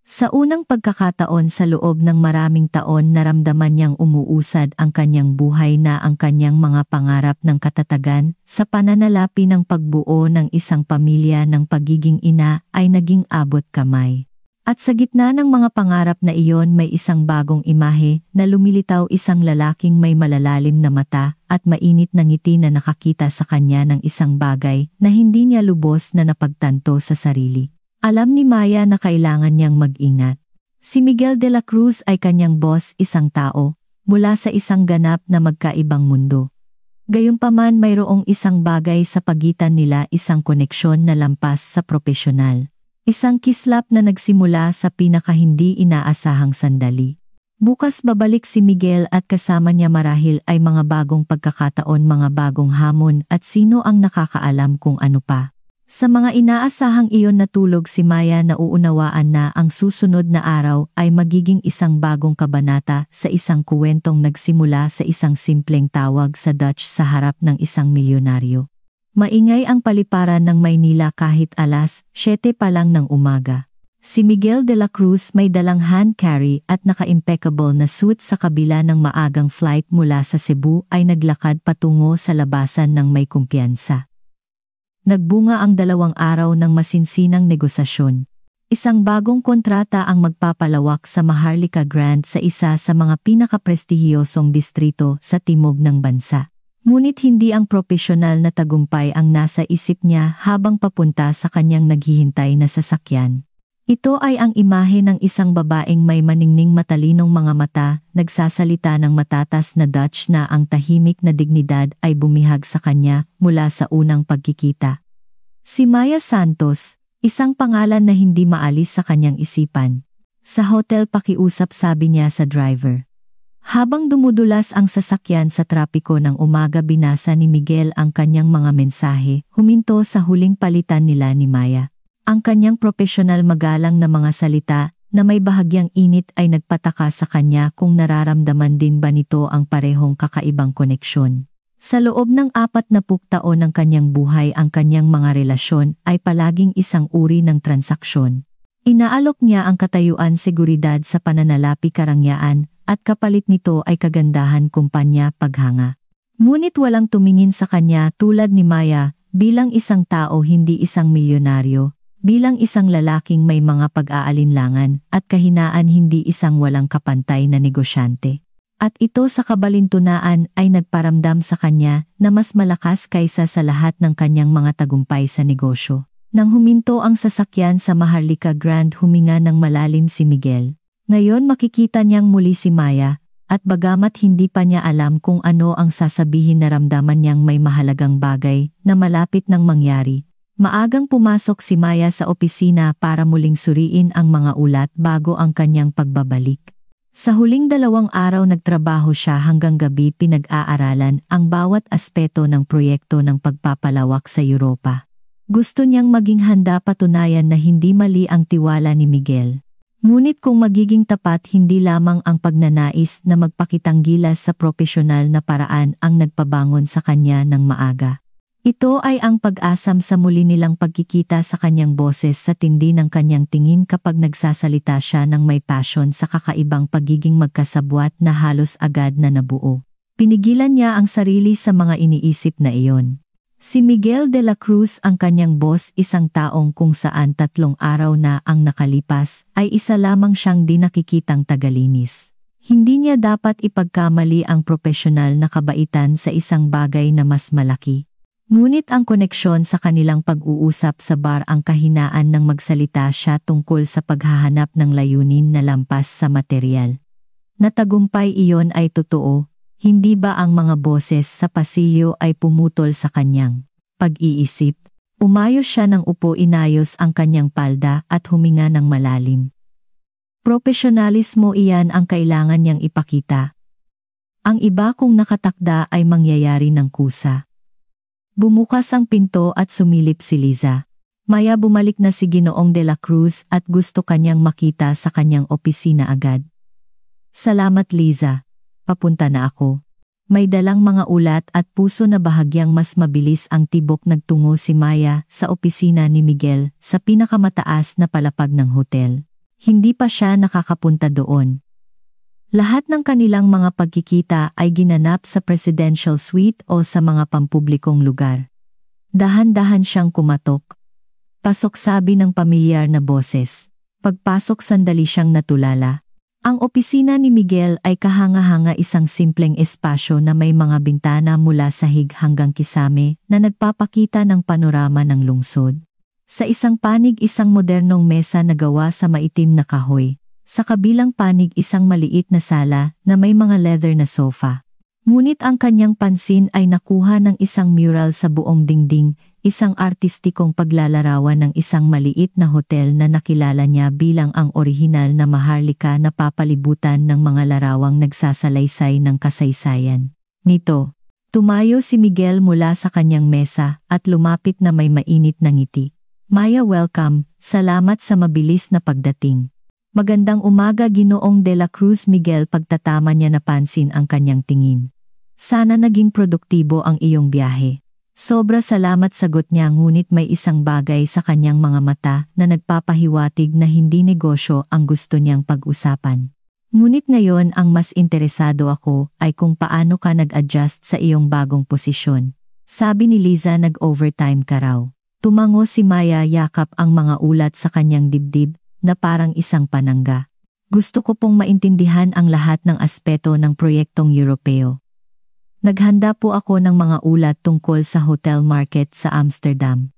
Sa unang pagkakataon sa loob ng maraming taon, naramdaman niyang umuusad ang kanyang buhay na ang kanyang mga pangarap ng katatagan sa pananalapi ng pagbuo ng isang pamilya ng pagiging ina ay naging abot kamay. At sa gitna ng mga pangarap na iyon, may isang bagong imahe na lumilitaw, isang lalaking may malalalim na mata at mainit na ngiti na nakakita sa kanya ng isang bagay na hindi niya lubos na napagtanto sa sarili. Alam ni Maya na kailangan niyang mag-ingat. Si Miguel de la Cruz ay kanyang boss, isang tao, mula sa isang ganap na magkaibang mundo. Gayunpaman, mayroong isang bagay sa pagitan nila, isang koneksyon na lampas sa propesyonal. Isang kislap na nagsimula sa pinakahindi inaasahang sandali. Bukas babalik si Miguel at kasama niya marahil ay mga bagong pagkakataon, mga bagong hamon, at sino ang nakakaalam kung ano pa. Sa mga inaasahang iyon natulog si Maya, na uunawaan na ang susunod na araw ay magiging isang bagong kabanata sa isang kuwentong nagsimula sa isang simpleng tawag sa Dutch sa harap ng isang milyonaryo. Maingay ang paliparan ng Maynila kahit alas 7 pa lang ng umaga. Si Miguel de la Cruz may dalang hand carry at naka-impeccable na suit. Sa kabila ng maagang flight mula sa Cebu ay naglakad patungo sa labasan ng may kumpiyansa. Nagbunga ang 2 araw ng masinsinang negosasyon. Isang bagong kontrata ang magpapalawak sa Maharlika Grand sa isa sa mga pinakaprestihiyosong distrito sa timog ng bansa. Ngunit hindi ang propesyonal na tagumpay ang nasa isip niya habang papunta sa kanyang naghihintay na sasakyan. Ito ay ang imahe ng isang babaeng may maningning matalinong mga mata, nagsasalita ng matatas na Dutch na ang tahimik na dignidad ay bumihag sa kanya mula sa unang pagkikita. Si Maya Santos, isang pangalan na hindi maalis sa kanyang isipan. Sa hotel pakiusap, sabi niya sa driver. Habang dumudulas ang sasakyan sa trapiko ng umaga, binasa ni Miguel ang kanyang mga mensahe, huminto sa huling palitan nila ni Maya. Ang kanyang propesyonal magalang na mga salita na may bahagyang init ay nagpataka sa kanya kung nararamdaman din ba nito ang parehong kakaibang koneksyon. Sa loob ng 40 taon ng kanyang buhay, ang kanyang mga relasyon ay palaging isang uri ng transaksyon. Inaalok niya ang katayuan, seguridad sa pananalapi, karangyaan, at kapalit nito ay kagandahan, kumpanya, paghanga. Ngunit walang tumingin sa kanya tulad ni Maya, bilang isang tao, hindi isang milyonaryo. Bilang isang lalaking may mga pag-aalinlangan at kahinaan, hindi isang walang kapantay na negosyante. At ito sa kabalintunaan ay nagparamdam sa kanya na mas malakas kaysa sa lahat ng kanyang mga tagumpay sa negosyo. Nang huminto ang sasakyan sa Maharlika Grand, huminga ng malalim si Miguel. Ngayon makikita niyang muli si Maya, at bagamat hindi pa niya alam kung ano ang sasabihin, naramdaman niyang may mahalagang bagay na malapit nang mangyari. Maagang pumasok si Maya sa opisina para muling suriin ang mga ulat bago ang kanyang pagbabalik. Sa huling 2 araw nagtrabaho siya hanggang gabi, pinag-aaralan ang bawat aspeto ng proyekto ng pagpapalawak sa Europa. Gusto niyang maging handa, patunayan na hindi mali ang tiwala ni Miguel. Ngunit kung magiging tapat, hindi lamang ang pagnanais na magpakitang gilas sa propesyonal na paraan ang nagpabangon sa kanya ng maaga. Ito ay ang pag-asam sa muli nilang pagkikita sa kanyang boses, sa tindi ng kanyang tingin kapag nagsasalita siya ng may passion, sa kakaibang pagiging magkasabwat na halos agad na nabuo. Pinigilan niya ang sarili sa mga iniisip na iyon. Si Miguel de la Cruz, ang kanyang boss, isang taong kung saan 3 araw na ang nakalipas, ay isa lamang siyang di nakikitang tagalinis. Hindi niya dapat ipagkamali ang propesyonal na kabaitan sa isang bagay na mas malaki. Ngunit ang koneksyon sa kanilang pag-uusap sa bar, ang kahinaan ng magsalita siya tungkol sa paghahanap ng layunin na lampas sa materyal. Natagumpay iyon ay totoo, hindi ba ang mga boses sa pasilyo ay pumutol sa kanyang pag-iisip? Umayos siya ng upo, inayos ang kanyang palda at huminga ng malalim. Profesionalismo iyan ang kailangan niyang ipakita. Ang iba kung nakatakda ay mangyayari ng kusa. Bumukas ang pinto at sumilip si Liza. Maya bumalik na si Ginoong de la Cruz at gusto kanyang makita sa kanyang opisina agad. Salamat Liza, papunta na ako. May dalang mga ulat at puso na bahagyang mas mabilis ang tibok nagtungo si Maya sa opisina ni Miguel sa pinakamataas na palapag ng hotel. Hindi pa siya nakakapunta doon. Lahat ng kanilang mga pagkikita ay ginanap sa presidential suite o sa mga pampublikong lugar. Dahan-dahan siyang kumatok. Pasok sabi ng pamilyar na boses. Pagpasok sandali siyang natulala. Ang opisina ni Miguel ay kahanga-hanga isang simpleng espasyo na may mga bintana mula sahig hanggang kisame na nagpapakita ng panorama ng lungsod. Sa isang panig isang modernong mesa na gawa sa maitim na kahoy. Sa kabilang panig isang maliit na sala na may mga leather na sofa. Ngunit ang kanyang pansin ay nakuha ng isang mural sa buong dingding, isang artistikong paglalarawan ng isang maliit na hotel na nakilala niya bilang ang orihinal na maharlika na papalibutan ng mga larawang nagsasalaysay ng kasaysayan. Nito, tumayo si Miguel mula sa kanyang mesa at lumapit na may mainit na ngiti. Maya, welcome, salamat sa mabilis na pagdating. Magandang umaga Ginoong de la Cruz. Miguel, pagtatama niya napansin ang kanyang tingin. Sana naging produktibo ang iyong biyahe. Sobra salamat, sagot niya, ngunit may isang bagay sa kanyang mga mata na nagpapahiwatig na hindi negosyo ang gusto niyang pag-usapan. Ngunit ngayon ang mas interesado ako ay kung paano ka nag-adjust sa iyong bagong posisyon. Sabi ni Liza, nag-overtime ka raw. Tumango si Maya, yakap ang mga ulat sa kanyang dibdib na parang isang panangga. Gusto ko pong maintindihan ang lahat ng aspeto ng proyektong Europeo. Naghanda po ako ng mga ulat tungkol sa hotel market sa Amsterdam.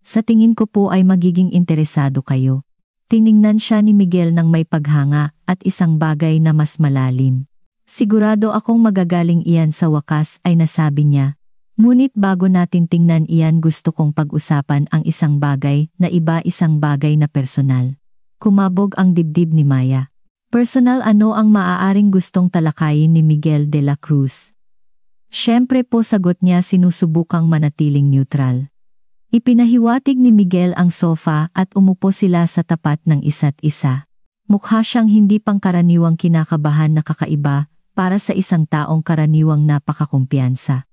Sa tingin ko po ay magiging interesado kayo. Tiningnan siya ni Miguel ng may paghanga at isang bagay na mas malalim. Sigurado akong magagaling iyan sa wakas, ay nasabi niya. Ngunit bago natin tingnan iyan, gusto kong pag-usapan ang isang bagay na iba, isang bagay na personal. Kumabog ang dibdib ni Maya. Personal, ano ang maaaring gustong talakayin ni Miguel de la Cruz? Siyempre po, sagot niya, sinusubukang manatiling neutral. Ipinahiwatig ni Miguel ang sofa at umupo sila sa tapat ng isa't isa. Mukha siyang hindi pangkaraniwang kinakabahan na kakaiba para sa isang taong karaniwang napakakumpiyansa.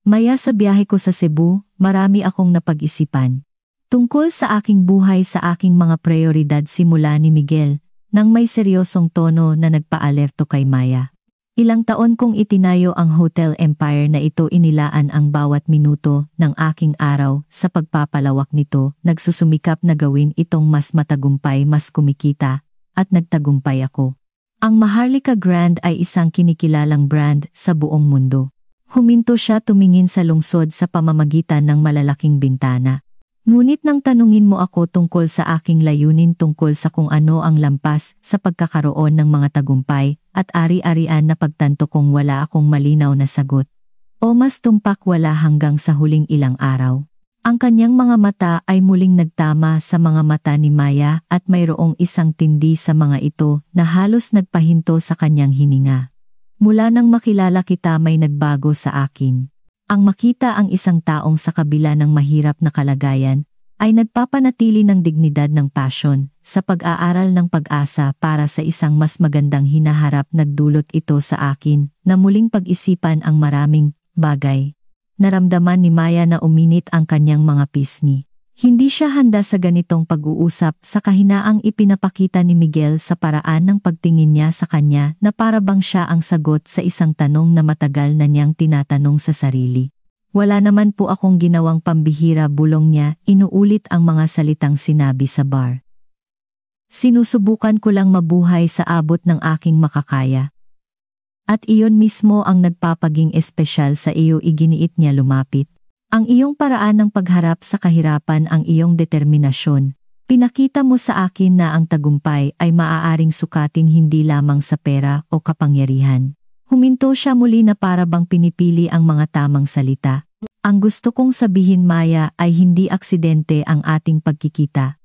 Maya, sa biyahe ko sa Cebu, marami akong napag-isipan. Tungkol sa aking buhay, sa aking mga prioridad, simula ni Miguel, nang may seryosong tono na nagpa-alerto kay Maya. Ilang taon kong itinayo ang hotel empire na ito, inilaan ang bawat minuto ng aking araw sa pagpapalawak nito, nagsusumikap na gawin itong mas matagumpay, mas kumikita, at nagtagumpay ako. Ang Maharlika Grand ay isang kinikilalang brand sa buong mundo. Huminto siya, tumingin sa lungsod sa pamamagitan ng malalaking bintana. Ngunit nang tanungin mo ako tungkol sa aking layunin, tungkol sa kung ano ang lampas sa pagkakaroon ng mga tagumpay at ari-arian, na pagtanto kong wala akong malinaw na sagot. O mas tumpak, wala hanggang sa huling ilang araw. Ang kanyang mga mata ay muling nagtama sa mga mata ni Maya at mayroong isang tindi sa mga ito na halos nagpahinto sa kanyang hininga. Mula nang makilala kita, may nagbago sa akin. Ang makita ang isang taong sa kabila ng mahirap na kalagayan, ay nagpapanatili ng dignidad, ng passion, sa pag-aaral, ng pag-asa para sa isang mas magandang hinaharap. Nagdulot ito sa akin na muling pag-isipan ang maraming bagay. Naramdaman ni Maya na uminit ang kanyang mga pisngi. Hindi siya handa sa ganitong pag-uusap, sa kahinaang ipinapakita ni Miguel sa paraan ng pagtingin niya sa kanya na para bang siya ang sagot sa isang tanong na matagal na niyang tinatanong sa sarili. Wala naman po akong ginawang pambihira, bulong niya, inuulit ang mga salitang sinabi sa bar. Sinusubukan ko lang mabuhay sa abot ng aking makakaya. At iyon mismo ang nagpapaging espesyal sa iyo, iginiit niya lumapit. Ang iyong paraan ng pagharap sa kahirapan, ang iyong determinasyon. Pinakita mo sa akin na ang tagumpay ay maaaring sukatin hindi lamang sa pera o kapangyarihan. Huminto siya muli na para bang pinipili ang mga tamang salita. Ang gusto kong sabihin, Maya, ay hindi aksidente ang ating pagkikita.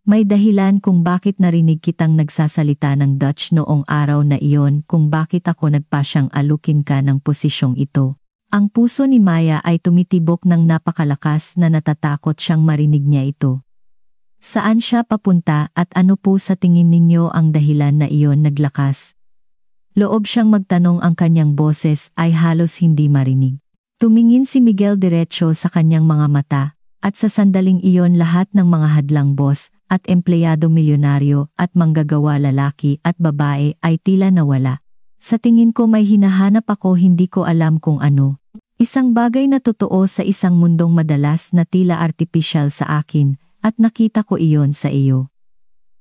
May dahilan kung bakit narinig kitang nagsasalita ng Dutch noong araw na iyon, kung bakit ako nagpasyang alukin ka ng posisyong ito. Ang puso ni Maya ay tumitibok ng napakalakas na natatakot siyang marinig niya ito. Saan siya papunta at ano po sa tingin ninyo ang dahilan na iyon naglakas? Loob siyang magtanong, ang kanyang boses ay halos hindi marinig. Tumingin si Miguel diretso sa kanyang mga mata, at sa sandaling iyon lahat ng mga hadlang boss at empleyado milyonaryo at manggagawa lalaki at babae ay tila nawala. Sa tingin ko may hinahanap ako, hindi ko alam kung ano. Isang bagay na totoo sa isang mundong madalas na tila artificial sa akin, at nakita ko iyon sa iyo.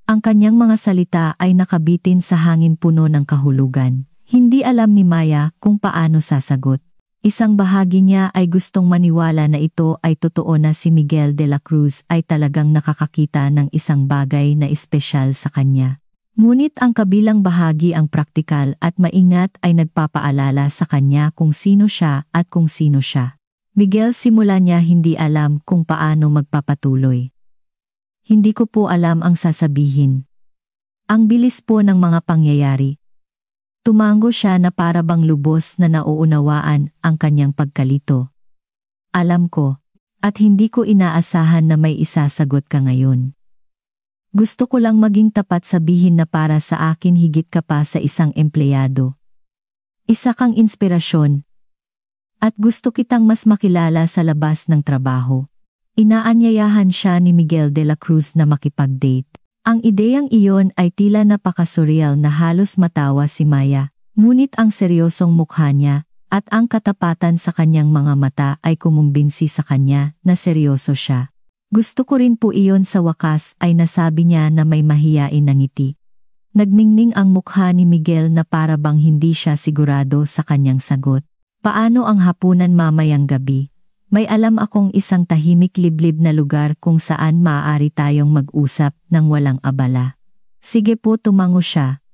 Ang kanyang mga salita ay nakabitin sa hangin puno ng kahulugan. Hindi alam ni Maya kung paano sasagot. Isang bahagi niya ay gustong maniwala na ito ay totoo, na si Miguel de la Cruz ay talagang nakakakita ng isang bagay na espesyal sa kanya. Ngunit ang kabilang bahagi, ang praktikal at maingat, ay nagpapaalala sa kanya kung sino siya at kung sino siya. Miguel, simula niya hindi alam kung paano magpapatuloy. Hindi ko po alam ang sasabihin. Ang bilis po ng mga pangyayari. Tumango siya na para bang lubos na nauunawaan ang kanyang pagkalito. Alam ko, at hindi ko inaasahan na may isasagot ka ngayon. Gusto ko lang maging tapat, sabihin na para sa akin higit ka pa sa isang empleyado. Isa kang inspirasyon. At gusto kitang mas makilala sa labas ng trabaho. Inaanyayahan siya ni Miguel de la Cruz na makipag-date. Ang ideyang iyon ay tila napaka-surreal na halos matawa si Maya, ngunit ang seryosong mukha niya at ang katapatan sa kanyang mga mata ay kumumbinsi sa kanya na seryoso siya. Gusto ko rin po iyon, sa wakas ay nasabi niya na may mahiyain na ngiti. Nagningning ang mukha ni Miguel na para bang hindi siya sigurado sa kanyang sagot. Paano ang hapunan mamayang gabi? May alam akong isang tahimik liblib na lugar kung saan maaari tayong mag-usap ng walang abala. Sige po, tumango siya.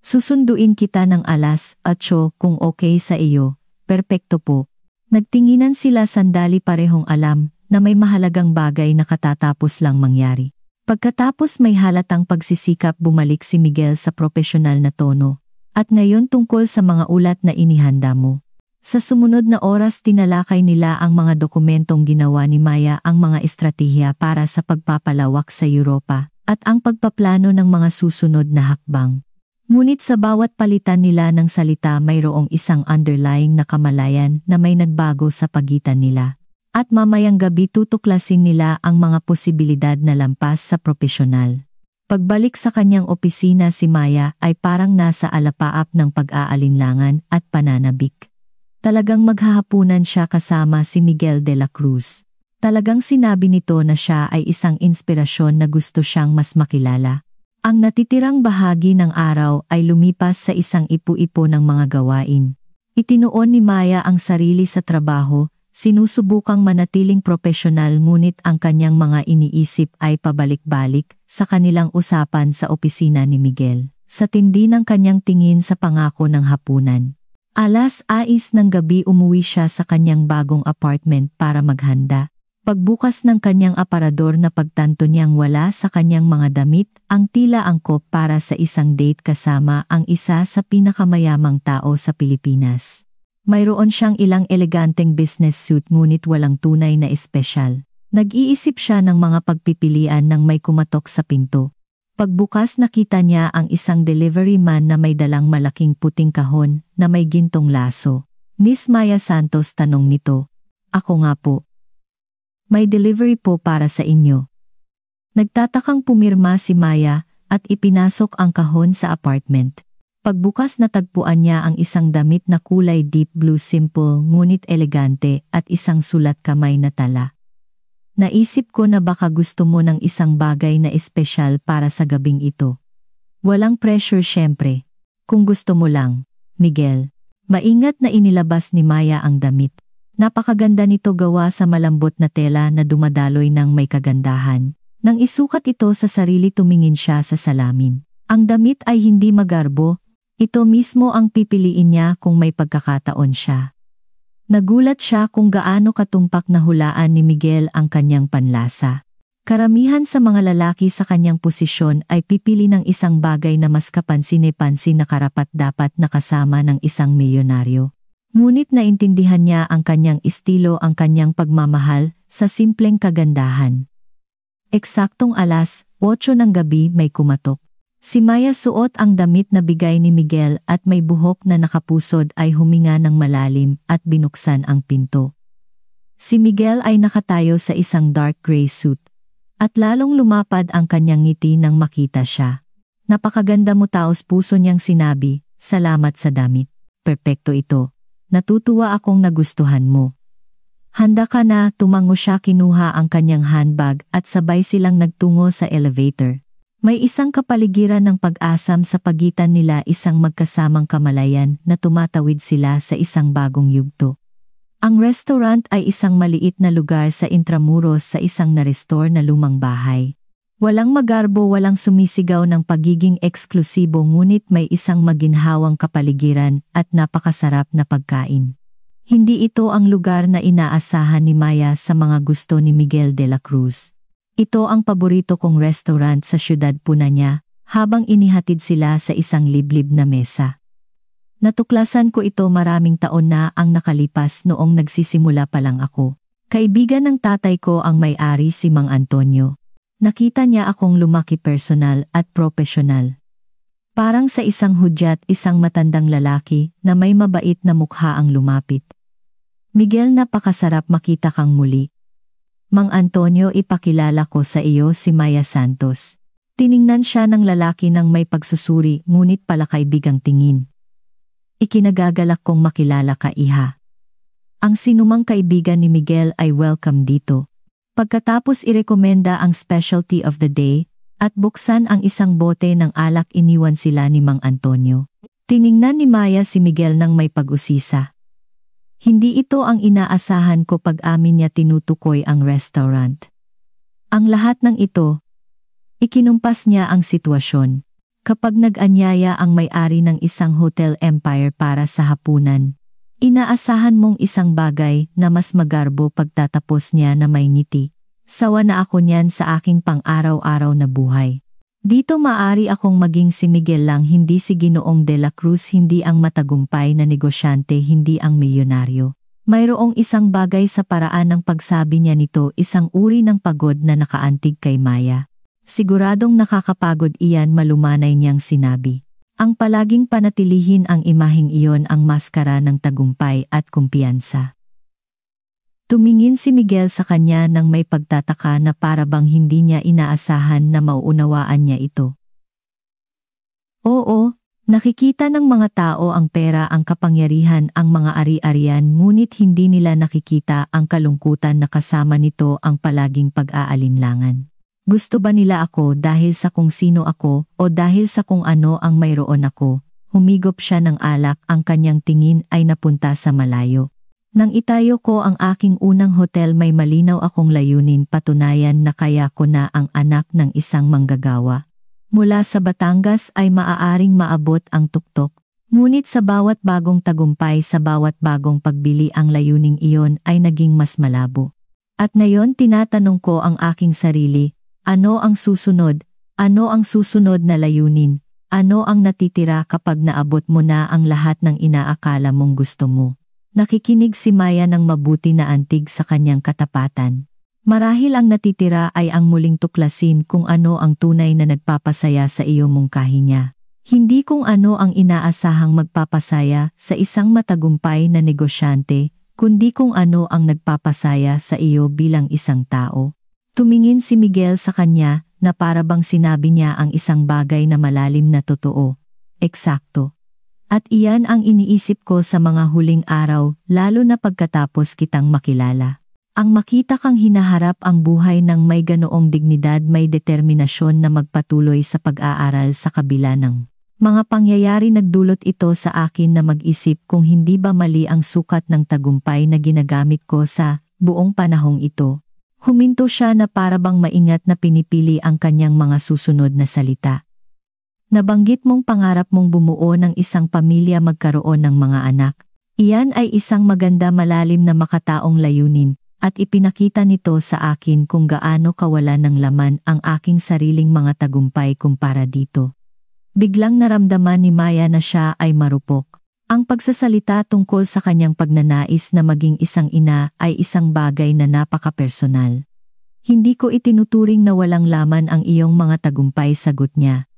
Susunduin kita ng 8:00 kung okay sa iyo. Perpekto po. Nagtinginan sila sandali, parehong alam na may mahalagang bagay na katatapos lang mangyari. Pagkatapos may halatang pagsisikap, bumalik si Miguel sa propesyonal na tono. At ngayon tungkol sa mga ulat na inihanda mo. Sa sumunod na oras tinalakay nila ang mga dokumentong ginawa ni Maya, ang mga estratehiya para sa pagpapalawak sa Europa, at ang pagpaplano ng mga susunod na hakbang. Ngunit sa bawat palitan nila ng salita mayroong isang underlying na kamalayan na may nagbago sa pagitan nila. At mamayang gabi tutuklasin nila ang mga posibilidad na lampas sa propesyonal. Pagbalik sa kanyang opisina, si Maya ay parang nasa alapaap ng pag-aalinlangan at pananabik. Talagang maghahapunan siya kasama si Miguel de la Cruz. Talagang sinabi nito na siya ay isang inspirasyon na gusto siyang mas makilala. Ang natitirang bahagi ng araw ay lumipas sa isang ipu-ipo ng mga gawain. Itinuon ni Maya ang sarili sa trabaho, sinusubukang manatiling propesyonal, ngunit ang kanyang mga iniisip ay pabalik-balik sa kanilang usapan sa opisina ni Miguel, sa tindi ng kanyang tingin sa pangako ng hapunan. 6:00 ng gabi umuwi siya sa kanyang bagong apartment para maghanda. Pagbukas ng kanyang aparador, na pagtanto niyang wala sa kanyang mga damit ang tila angkop para sa isang date kasama ang isa sa pinakamayamang tao sa Pilipinas. Mayroon siyang ilang eleganteng business suit, ngunit walang tunay na espesyal. Nag-iisip siya ng mga pagpipilian nang may kumatok sa pinto. Pagbukas, nakita niya ang isang delivery man na may dalang malaking puting kahon na may gintong laso. Miss Maya Santos, tanong nito. Ako nga po. May delivery po para sa inyo. Nagtatakang pumirma si Maya at ipinasok ang kahon sa apartment. Pagbukas, natagpuan niya ang isang damit na kulay deep blue, simple ngunit elegante, at isang sulat kamay na tala. Naisip ko na baka gusto mo ng isang bagay na espesyal para sa gabing ito. Walang pressure syempre. Kung gusto mo lang, Miguel. Maingat na inilabas ni Maya ang damit. Napakaganda nito, gawa sa malambot na tela na dumadaloy ng may kagandahan. Nang isukat ito sa sarili, tumingin siya sa salamin. Ang damit ay hindi magarbo. Ito mismo ang pipiliin niya kung may pagkakataon siya. Nagulat siya kung gaano katumpak na hulaan ni Miguel ang kanyang panlasa. Karamihan sa mga lalaki sa kanyang posisyon ay pipili ng isang bagay na mas kapansin-pansin na karapat-dapat na kasama ng isang milyonaryo. Ngunit naintindihan niya ang kanyang estilo, ang kanyang pagmamahal sa simpleng kagandahan. Eksaktong alas 8 ng gabi may kumatok. Si Maya suot ang damit na bigay ni Miguel at may buhok na nakapusod ay huminga ng malalim at binuksan ang pinto. Si Miguel ay nakatayo sa isang dark gray suit. At lalong lumapad ang kanyang ngiti nang makita siya. Napakaganda mo, taos puso niyang sinabi, salamat sa damit. Perpekto ito. Natutuwa akong nagustuhan mo. Handa ka na, tumango siya, kinuha ang kanyang handbag at sabay silang nagtungo sa elevator. May isang kapaligiran ng pag-asam sa pagitan nila, isang magkasamang kamalayan na tumatawid sila sa isang bagong yugto. Ang restaurant ay isang maliit na lugar sa Intramuros sa isang na-restore na lumang bahay. Walang magarbo, walang sumisigaw ng pagiging eksklusibo, ngunit may isang maginhawang kapaligiran at napakasarap na pagkain. Hindi ito ang lugar na inaasahan ni Maya sa mga gusto ni Miguel de la Cruz. Ito ang paborito kong restaurant sa syudad, puna niya, habang inihatid sila sa isang liblib na mesa. Natuklasan ko ito maraming taon na ang nakalipas, noong nagsisimula pa lang ako. Kaibigan ng tatay ko ang may-ari, si Mang Antonio. Nakita niya akong lumaki personal at profesional. Parang sa isang hudyat, isang matandang lalaki na may mabait na mukha ang lumapit. Miguel, napakasarap makita kang muli. Mang Antonio, ipakilala ko sa iyo si Maya Santos. Tiningnan siya ng lalaki ng may pagsusuri, ngunit pala kaibigang tingin. Ikinagagalak kong makilala ka, iha. Ang sinumang kaibigan ni Miguel ay welcome dito. Pagkatapos irekomenda ang specialty of the day, at buksan ang isang bote ng alak, iniwan sila ni Mang Antonio. Tiningnan ni Maya si Miguel ng may pag-usisa. Hindi ito ang inaasahan ko, pag-amin niya, tinutukoy ang restaurant. Ang lahat ng ito, ikinumpas niya ang sitwasyon. Kapag nag-anyaya ang may-ari ng isang hotel empire para sa hapunan, inaasahan mong isang bagay na mas magarbo, pagtatapos niya na may ngiti. Sawa na ako niyan sa aking pang-araw-araw na buhay. Dito maari akong maging si Miguel lang, hindi si Ginoong de la Cruz, hindi ang matagumpay na negosyante, hindi ang milyonaryo. Mayroong isang bagay sa paraan ng pagsabi niya nito, isang uri ng pagod na nakaantig kay Maya. Siguradong nakakapagod iyan, malumanay niyang sinabi. Ang palaging panatilihin ang imaheng iyon ang maskara ng tagumpay at kumpiyansa. Tumingin si Miguel sa kanya nang may pagtataka na para bang hindi niya inaasahan na mauunawaan niya ito. Oo, nakikita ng mga tao ang pera, ang kapangyarihan, ang mga ari-arian, ngunit hindi nila nakikita ang kalungkutan na kasama nito, ang palaging pag-aalinlangan. Gusto ba nila ako dahil sa kung sino ako o dahil sa kung ano ang mayroon ako? Humigop siya ng alak, ang kanyang tingin ay napunta sa malayo. Nang itayo ko ang aking unang hotel, may malinaw akong layunin, patunayan na kaya ko na ang anak ng isang manggagawa. Mula sa Batangas ay maaaring maabot ang tuktok. Ngunit sa bawat bagong tagumpay, sa bawat bagong pagbili, ang layuning iyon ay naging mas malabo. At ngayon tinatanong ko ang aking sarili, ano ang susunod? Ano ang susunod na layunin? Ano ang natitira kapag naabot mo na ang lahat ng inaakala mong gusto mo? Nakikinig si Maya ng mabuti na antig sa kanyang katapatan. Marahil ang natitira ay ang muling tuklasin kung ano ang tunay na nagpapasaya sa iyo, mungkahi niya. Hindi kung ano ang inaasahang magpapasaya sa isang matagumpay na negosyante, kundi kung ano ang nagpapasaya sa iyo bilang isang tao. Tumingin si Miguel sa kanya na para bang sinabi niya ang isang bagay na malalim na totoo. Eksakto. At iyan ang iniisip ko sa mga huling araw, lalo na pagkatapos kitang makilala. Ang makita kang hinaharap ang buhay ng may ganoong dignidad, may determinasyon na magpatuloy sa pag-aaral sa kabila ng mga pangyayari, nagdulot ito sa akin na mag-isip kung hindi ba mali ang sukat ng tagumpay na ginagamit ko sa buong panahong ito. Huminto siya na para bang maingat na pinipili ang kanyang mga susunod na salita. Nabanggit mong pangarap mong bumuo ng isang pamilya, magkaroon ng mga anak. Iyan ay isang maganda, malalim na makataong layunin. at ipinakita nito sa akin kung gaano kawalan ng laman ang aking sariling mga tagumpay kumpara dito. Biglang naramdaman ni Maya na siya ay marupok. Ang pagsasalita tungkol sa kanyang pagnanais na maging isang ina ay isang bagay na napaka-personal. Hindi ko itinuturing na walang laman ang iyong mga tagumpay, sagot niya.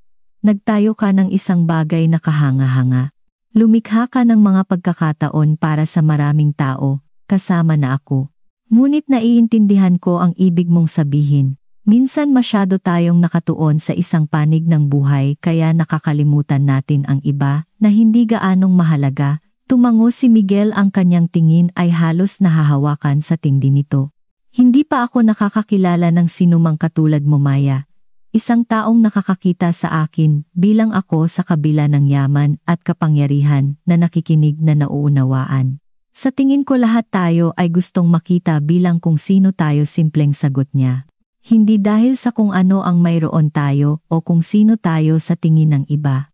Nagtayo ka ng isang bagay na kahanga-hanga. Lumikha ka ng mga pagkakataon para sa maraming tao, kasama na ako. Ngunit naiintindihan ko ang ibig mong sabihin. Minsan masyado tayong nakatuon sa isang panig ng buhay kaya nakakalimutan natin ang iba na hindi gaanong mahalaga. Tumango si Miguel, ang kanyang tingin ay halos nahahawakan sa tindi nito. Hindi pa ako nakakakilala ng sinumang katulad mo, Maya. Isang taong nakakakita sa akin bilang ako sa kabila ng yaman at kapangyarihan na nakikinig na nauunawaan. Sa tingin ko lahat tayo ay gustong makita bilang kung sino tayo, simpleng sagot niya. Hindi dahil sa kung ano ang mayroon tayo o kung sino tayo sa tingin ng iba.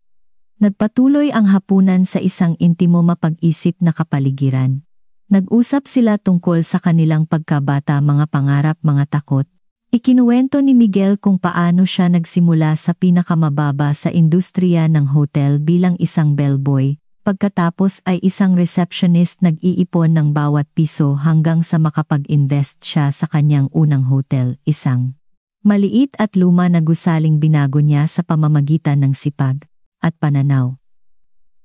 Nagpatuloy ang hapunan sa isang intimo mapag-isip na kapaligiran. Nag-usap sila tungkol sa kanilang pagkabata, mga pangarap, mga takot. Ikinuwento ni Miguel kung paano siya nagsimula sa pinakamababa sa industriya ng hotel bilang isang bellboy. Pagkatapos ay isang receptionist, nag-iipon ng bawat piso hanggang sa makapag-invest siya sa kanyang unang hotel, isang maliit at luma na gusaling binago niya sa pamamagitan ng sipag at pananaw.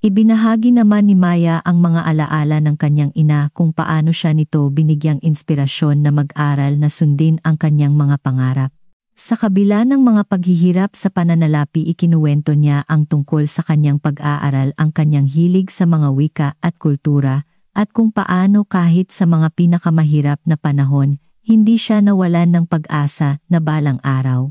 Ibinahagi naman ni Maya ang mga alaala ng kanyang ina kung paano siya nito binigyang inspirasyon na mag-aral na sundin ang kanyang mga pangarap. Sa kabila ng mga paghihirap sa pananalapi, ikinuwento niya ang tungkol sa kanyang pag-aaral, ang kanyang hilig sa mga wika at kultura, at kung paano kahit sa mga pinakamahirap na panahon, hindi siya nawalan ng pag-asa na balang araw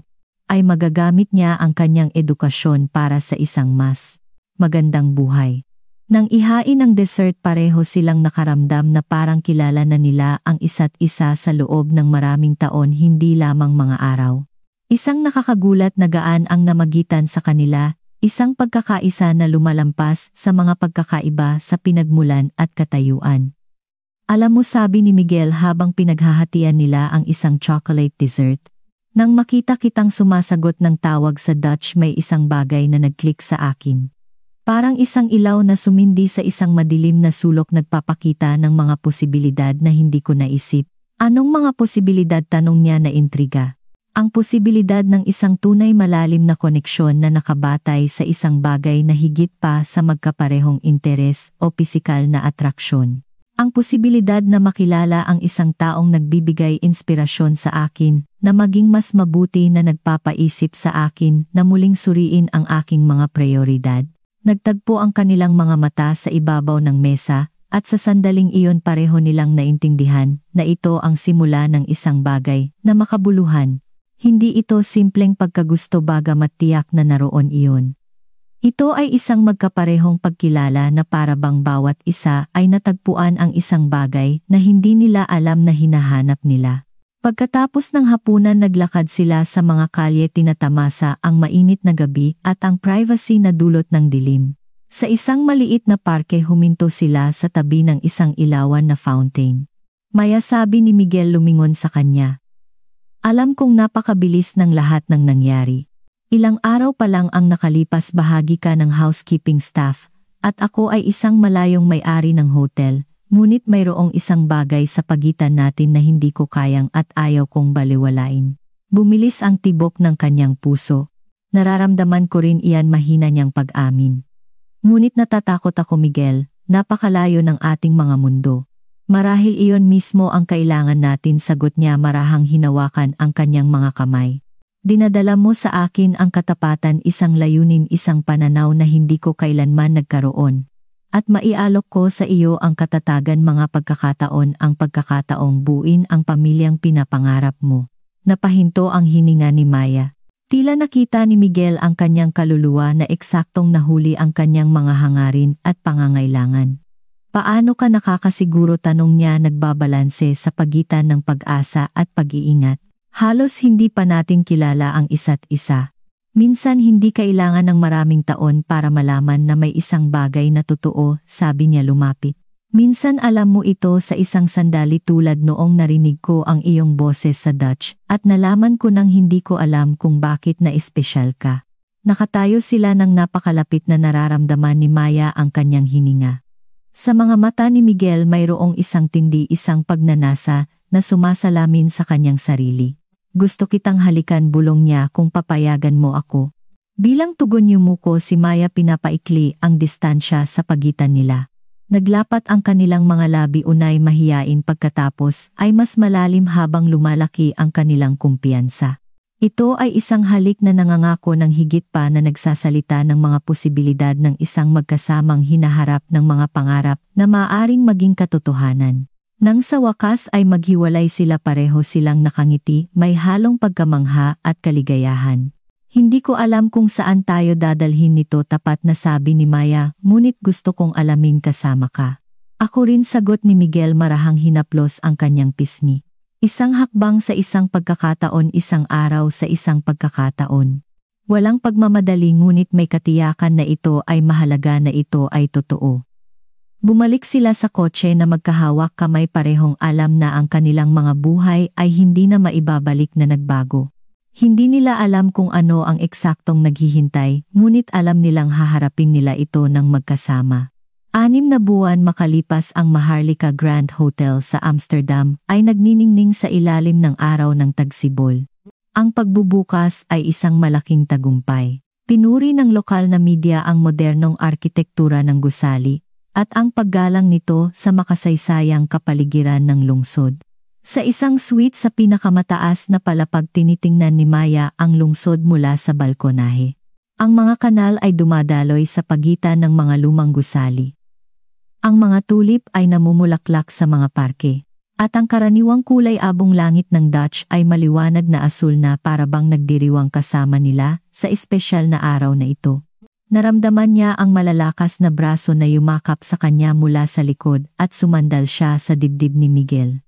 ay magagamit niya ang kanyang edukasyon para sa isang mas magandang buhay. Nang ihain ang dessert, pareho silang nakaramdam na parang kilala na nila ang isa't isa sa loob ng maraming taon, hindi lamang mga araw. Isang nakakagulat na gaan ang namagitan sa kanila, isang pagkakaisa na lumalampas sa mga pagkakaiba sa pinagmulan at katayuan. Alam mo, sabi ni Miguel habang pinaghahatian nila ang isang chocolate dessert. Nang makita kitang sumasagot ng tawag sa Dutch, may isang bagay na nag-click sa akin. Parang isang ilaw na sumindi sa isang madilim na sulok, nagpapakita ng mga posibilidad na hindi ko naisip. Anong mga posibilidad? Tanong niya na intriga. Ang posibilidad ng isang tunay malalim na koneksyon na nakabatay sa isang bagay na higit pa sa magkaparehong interes o pisikal na atraksyon. Ang posibilidad na makilala ang isang taong nagbibigay inspirasyon sa akin, na maging mas mabuti, na nagpapaisip sa akin na muling suriin ang aking mga prioridad. Nagtagpo ang kanilang mga mata sa ibabaw ng mesa, at sa sandaling iyon pareho nilang naintindihan na ito ang simula ng isang bagay na makabuluhan. Hindi ito simpleng pagkagusto, bagamat tiyak na naroon iyon. Ito ay isang magkaparehong pagkilala na para bang bawat isa ay natagpuan ang isang bagay na hindi nila alam na hinahanap nila. Pagkatapos ng hapunan, naglakad sila sa mga kalye, tinatamasa ang mainit na gabi at ang privacy na dulot ng dilim. Sa isang maliit na parke, huminto sila sa tabi ng isang ilawan na fountain. Maya, sabi ni Miguel lumingon sa kanya. Alam kong napakabilis ng lahat ng nangyari. Ilang araw pa lang ang nakalipas, bahagi ka ng housekeeping staff, at ako ay isang malayong may-ari ng hotel, ngunit mayroong isang bagay sa pagitan natin na hindi ko kayang at ayaw kong baliwalain. Bumilis ang tibok ng kanyang puso. Nararamdaman ko rin iyan, mahina niyang pag-amin. Ngunit natatakot ako, Miguel, napakalayo ng ating mga mundo. Marahil iyon mismo ang kailangan natin, sagot niya, marahang hinawakan ang kanyang mga kamay. Dinadala mo sa akin ang katapatan, isang layunin, isang pananaw na hindi ko kailanman nagkaroon. At maialok ko sa iyo ang katatagan, mga pagkakataon, ang pagkakataong buuin ang pamilyang pinapangarap mo. Napahinto ang hininga ni Maya. Tila nakita ni Miguel ang kanyang kaluluwa na eksaktong nahuli ang kanyang mga hangarin at pangangailangan. Paano ka nakakasiguro? Tanong niya, nagbabalanse sa pagitan ng pag-asa at pag-iingat. Halos hindi pa natin kilala ang isa't isa. Minsan hindi kailangan ng maraming taon para malaman na may isang bagay na totoo, sabi niya lumapit. Minsan alam mo ito sa isang sandali tulad noong narinig ko ang iyong boses sa Dutch at nalaman ko nang hindi ko alam kung bakit na espesyal ka. Nakatayo sila ng napakalapit na nararamdaman ni Maya ang kanyang hininga. Sa mga mata ni Miguel mayroong isang tindi, isang pagnanasa na sumasalamin sa kanyang sarili. Gusto kitang halikan, bulong niya, kung papayagan mo ako. Bilang tugon yumuko si Maya, pinapaikli ang distansya sa pagitan nila. Naglapat ang kanilang mga labi, unay mahiyain, pagkatapos ay mas malalim habang lumalaki ang kanilang kumpiyansa. Ito ay isang halik na nangangako ng higit pa, na nagsasalita ng mga posibilidad ng isang magkasamang hinaharap ng mga pangarap na maaaring maging katotohanan. Nang sa wakas ay maghiwalay sila, pareho silang nakangiti, may halong pagkamangha at kaligayahan. Hindi ko alam kung saan tayo dadalhin nito, tapat na sabi ni Maya, ngunit gusto kong alamin kasama ka. Ako rin, sagot ni Miguel, marahang hinaplos ang kanyang pisngi. Isang hakbang sa isang pagkakataon, isang araw sa isang pagkakataon. Walang pagmamadali, ngunit may katiyakan na ito ay mahalaga, na ito ay totoo. Bumalik sila sa kotse na magkahawak kamay, parehong alam na ang kanilang mga buhay ay hindi na maibabalik, na nagbago. Hindi nila alam kung ano ang eksaktong naghihintay, ngunit alam nilang haharapin nila ito ng magkasama. 6 na buwan makalipas, ang Maharlika Grand Hotel sa Amsterdam ay nagniningning sa ilalim ng araw ng tagsibol. Ang pagbubukas ay isang malaking tagumpay. Pinuri ng lokal na media ang modernong arkitektura ng gusali at ang paggalang nito sa makasaysayang kapaligiran ng lungsod. Sa isang suite sa pinakamataas na palapag, tinitingnan ni Maya ang lungsod mula sa balkonahe. Ang mga kanal ay dumadaloy sa pagitan ng mga lumang gusali. Ang mga tulip ay namumulaklak sa mga parke. At ang karaniwang kulay abong langit ng Dutch ay maliwanag na asul, na parabang nagdiriwang kasama nila sa espesyal na araw na ito. Naramdaman niya ang malalakas na braso na yumakap sa kanya mula sa likod at sumandal siya sa dibdib ni Miguel.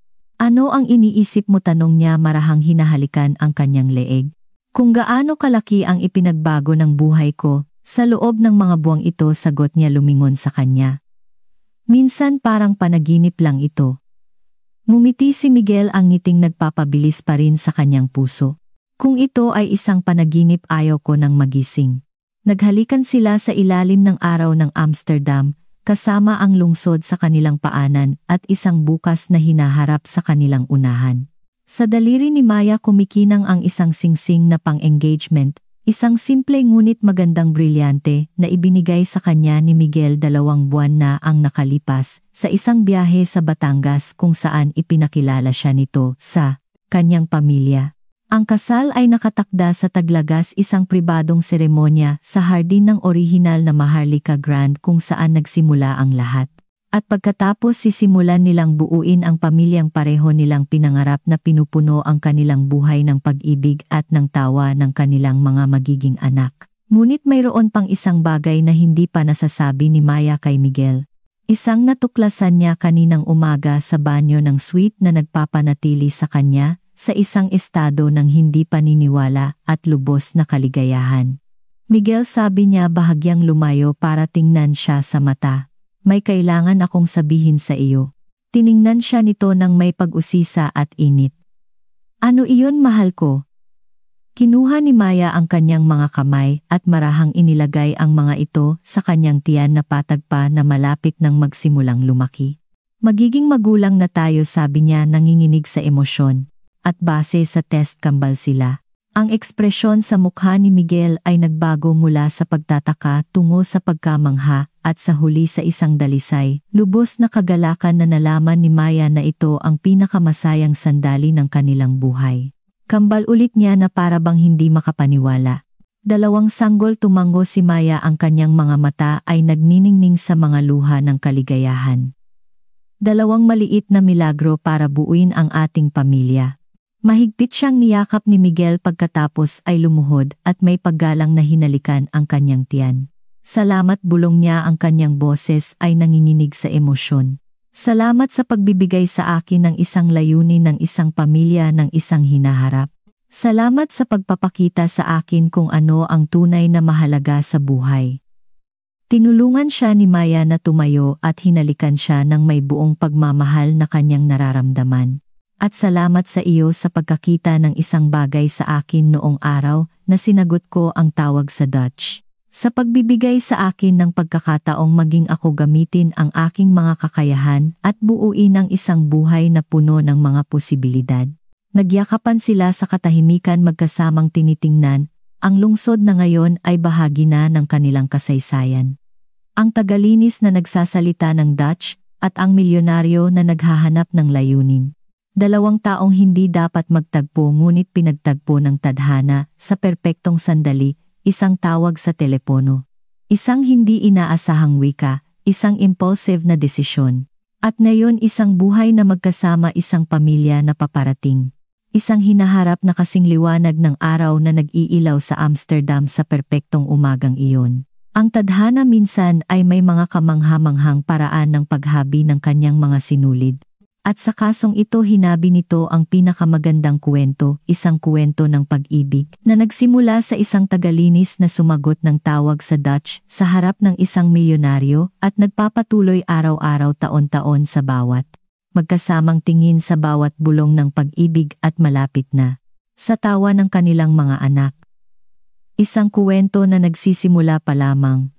Ano ang iniisip mo, tanong niya, marahang hinahalikan ang kanyang leeg. Kung gaano kalaki ang ipinagbago ng buhay ko sa loob ng mga buwang ito, sagot niya, lumingon sa kanya. Minsan parang panaginip lang ito. Ngumiti si Miguel, ang ngiting nagpapabilis pa rin sa kanyang puso. Kung ito ay isang panaginip, ayaw ko nang magising. Naghalikan sila sa ilalim ng araw ng Amsterdam, kasama ang lungsod sa kanilang paanan at isang bukas na hinaharap sa kanilang unahan. Sa daliri ni Maya kumikinang ang isang singsing na pang-engagement, isang simple ngunit magandang brilyante na ibinigay sa kanya ni Miguel 2 buwan na ang nakalipas sa isang biyahe sa Batangas, kung saan ipinakilala siya nito sa kanyang pamilya. Ang kasal ay nakatakda sa Taglagas, isang pribadong seremonya sa hardin ng orihinal na Maharlika Grand, kung saan nagsimula ang lahat. At pagkatapos sisimulan nilang buuin ang pamilyang pareho nilang pinangarap, na pinupuno ang kanilang buhay ng pag-ibig at ng tawa ng kanilang mga magiging anak. Ngunit mayroon pang isang bagay na hindi pa nasasabi ni Maya kay Miguel. Isang natuklasan niya kaninang umaga sa banyo ng suite na nagpapanatili sa kanya sa isang estado ng hindi paniniwala at lubos na kaligayahan. Miguel, sabi niya, bahagyang lumayo para tingnan siya sa mata. May kailangan akong sabihin sa iyo. Tiningnan siya nito ng may pag-usisa at init. Ano iyon, mahal ko? Kinuha ni Maya ang kanyang mga kamay at marahang inilagay ang mga ito sa kanyang tiyan na patag pa, na malapit nang magsimulang lumaki. Magiging magulang na tayo, sabi niya, nanginginig sa emosyon. At base sa test, kambal sila. Ang ekspresyon sa mukha ni Miguel ay nagbago mula sa pagtataka tungo sa pagkamangha at sa huli sa isang dalisay, lubos na kagalakan na nalaman ni Maya na ito ang pinakamasayang sandali ng kanilang buhay. Kambal ulit niya na parabang hindi makapaniwala. 2 sanggol tumango si Maya, ang kanyang mga mata ay nagniningning sa mga luha ng kaligayahan. 2 maliit na milagro para buuin ang ating pamilya. Mahigpit siyang niyakap ni Miguel pagkatapos ay lumuhod at may paggalang na hinalikan ang kanyang tiyan. Salamat, bulong niya, ang kanyang boses ay nanginginig sa emosyon. Salamat sa pagbibigay sa akin ng isang layunin, ng isang pamilya, ng isang hinaharap. Salamat sa pagpapakita sa akin kung ano ang tunay na mahalaga sa buhay. Tinulungan siya ni Maya na tumayo at hinalikan siya ng may buong pagmamahal na kanyang nararamdaman. At salamat sa iyo sa pagkakita ng isang bagay sa akin noong araw na sinagot ko ang tawag sa Dutch. Sa pagbibigay sa akin ng pagkakataong maging ako gamitin ang aking mga kakayahan at buuin ang isang buhay na puno ng mga posibilidad. Nagyakapan sila sa katahimikan magkasamang tinitingnan, ang lungsod na ngayon ay bahagi na ng kanilang kasaysayan. Ang tagalinis na nagsasalita ng Dutch at ang milyonaryo na naghahanap ng layunin. Dalawang taong hindi dapat magtagpo ngunit pinagtagpo ng tadhana sa perpektong sandali, isang tawag sa telepono. Isang hindi inaasahang wika, isang impulsive na desisyon. At ngayon isang buhay na magkasama, isang pamilya na paparating. Isang hinaharap na kasing liwanag ng araw na nag-iilaw sa Amsterdam sa perpektong umagang iyon. Ang tadhana minsan ay may mga kamangha-manghang paraan ng paghabi ng kanyang mga sinulid. At sa kasong ito hinabi nito ang pinakamagandang kwento, isang kwento ng pag-ibig na nagsimula sa isang tagalinis na sumagot ng tawag sa Dutch sa harap ng isang milyonaryo at nagpapatuloy araw-araw taon-taon sa bawat magkasamang tingin sa bawat bulong ng pag-ibig at malapit na sa tawa ng kanilang mga anak. Isang kwento na nagsisimula pa lamang,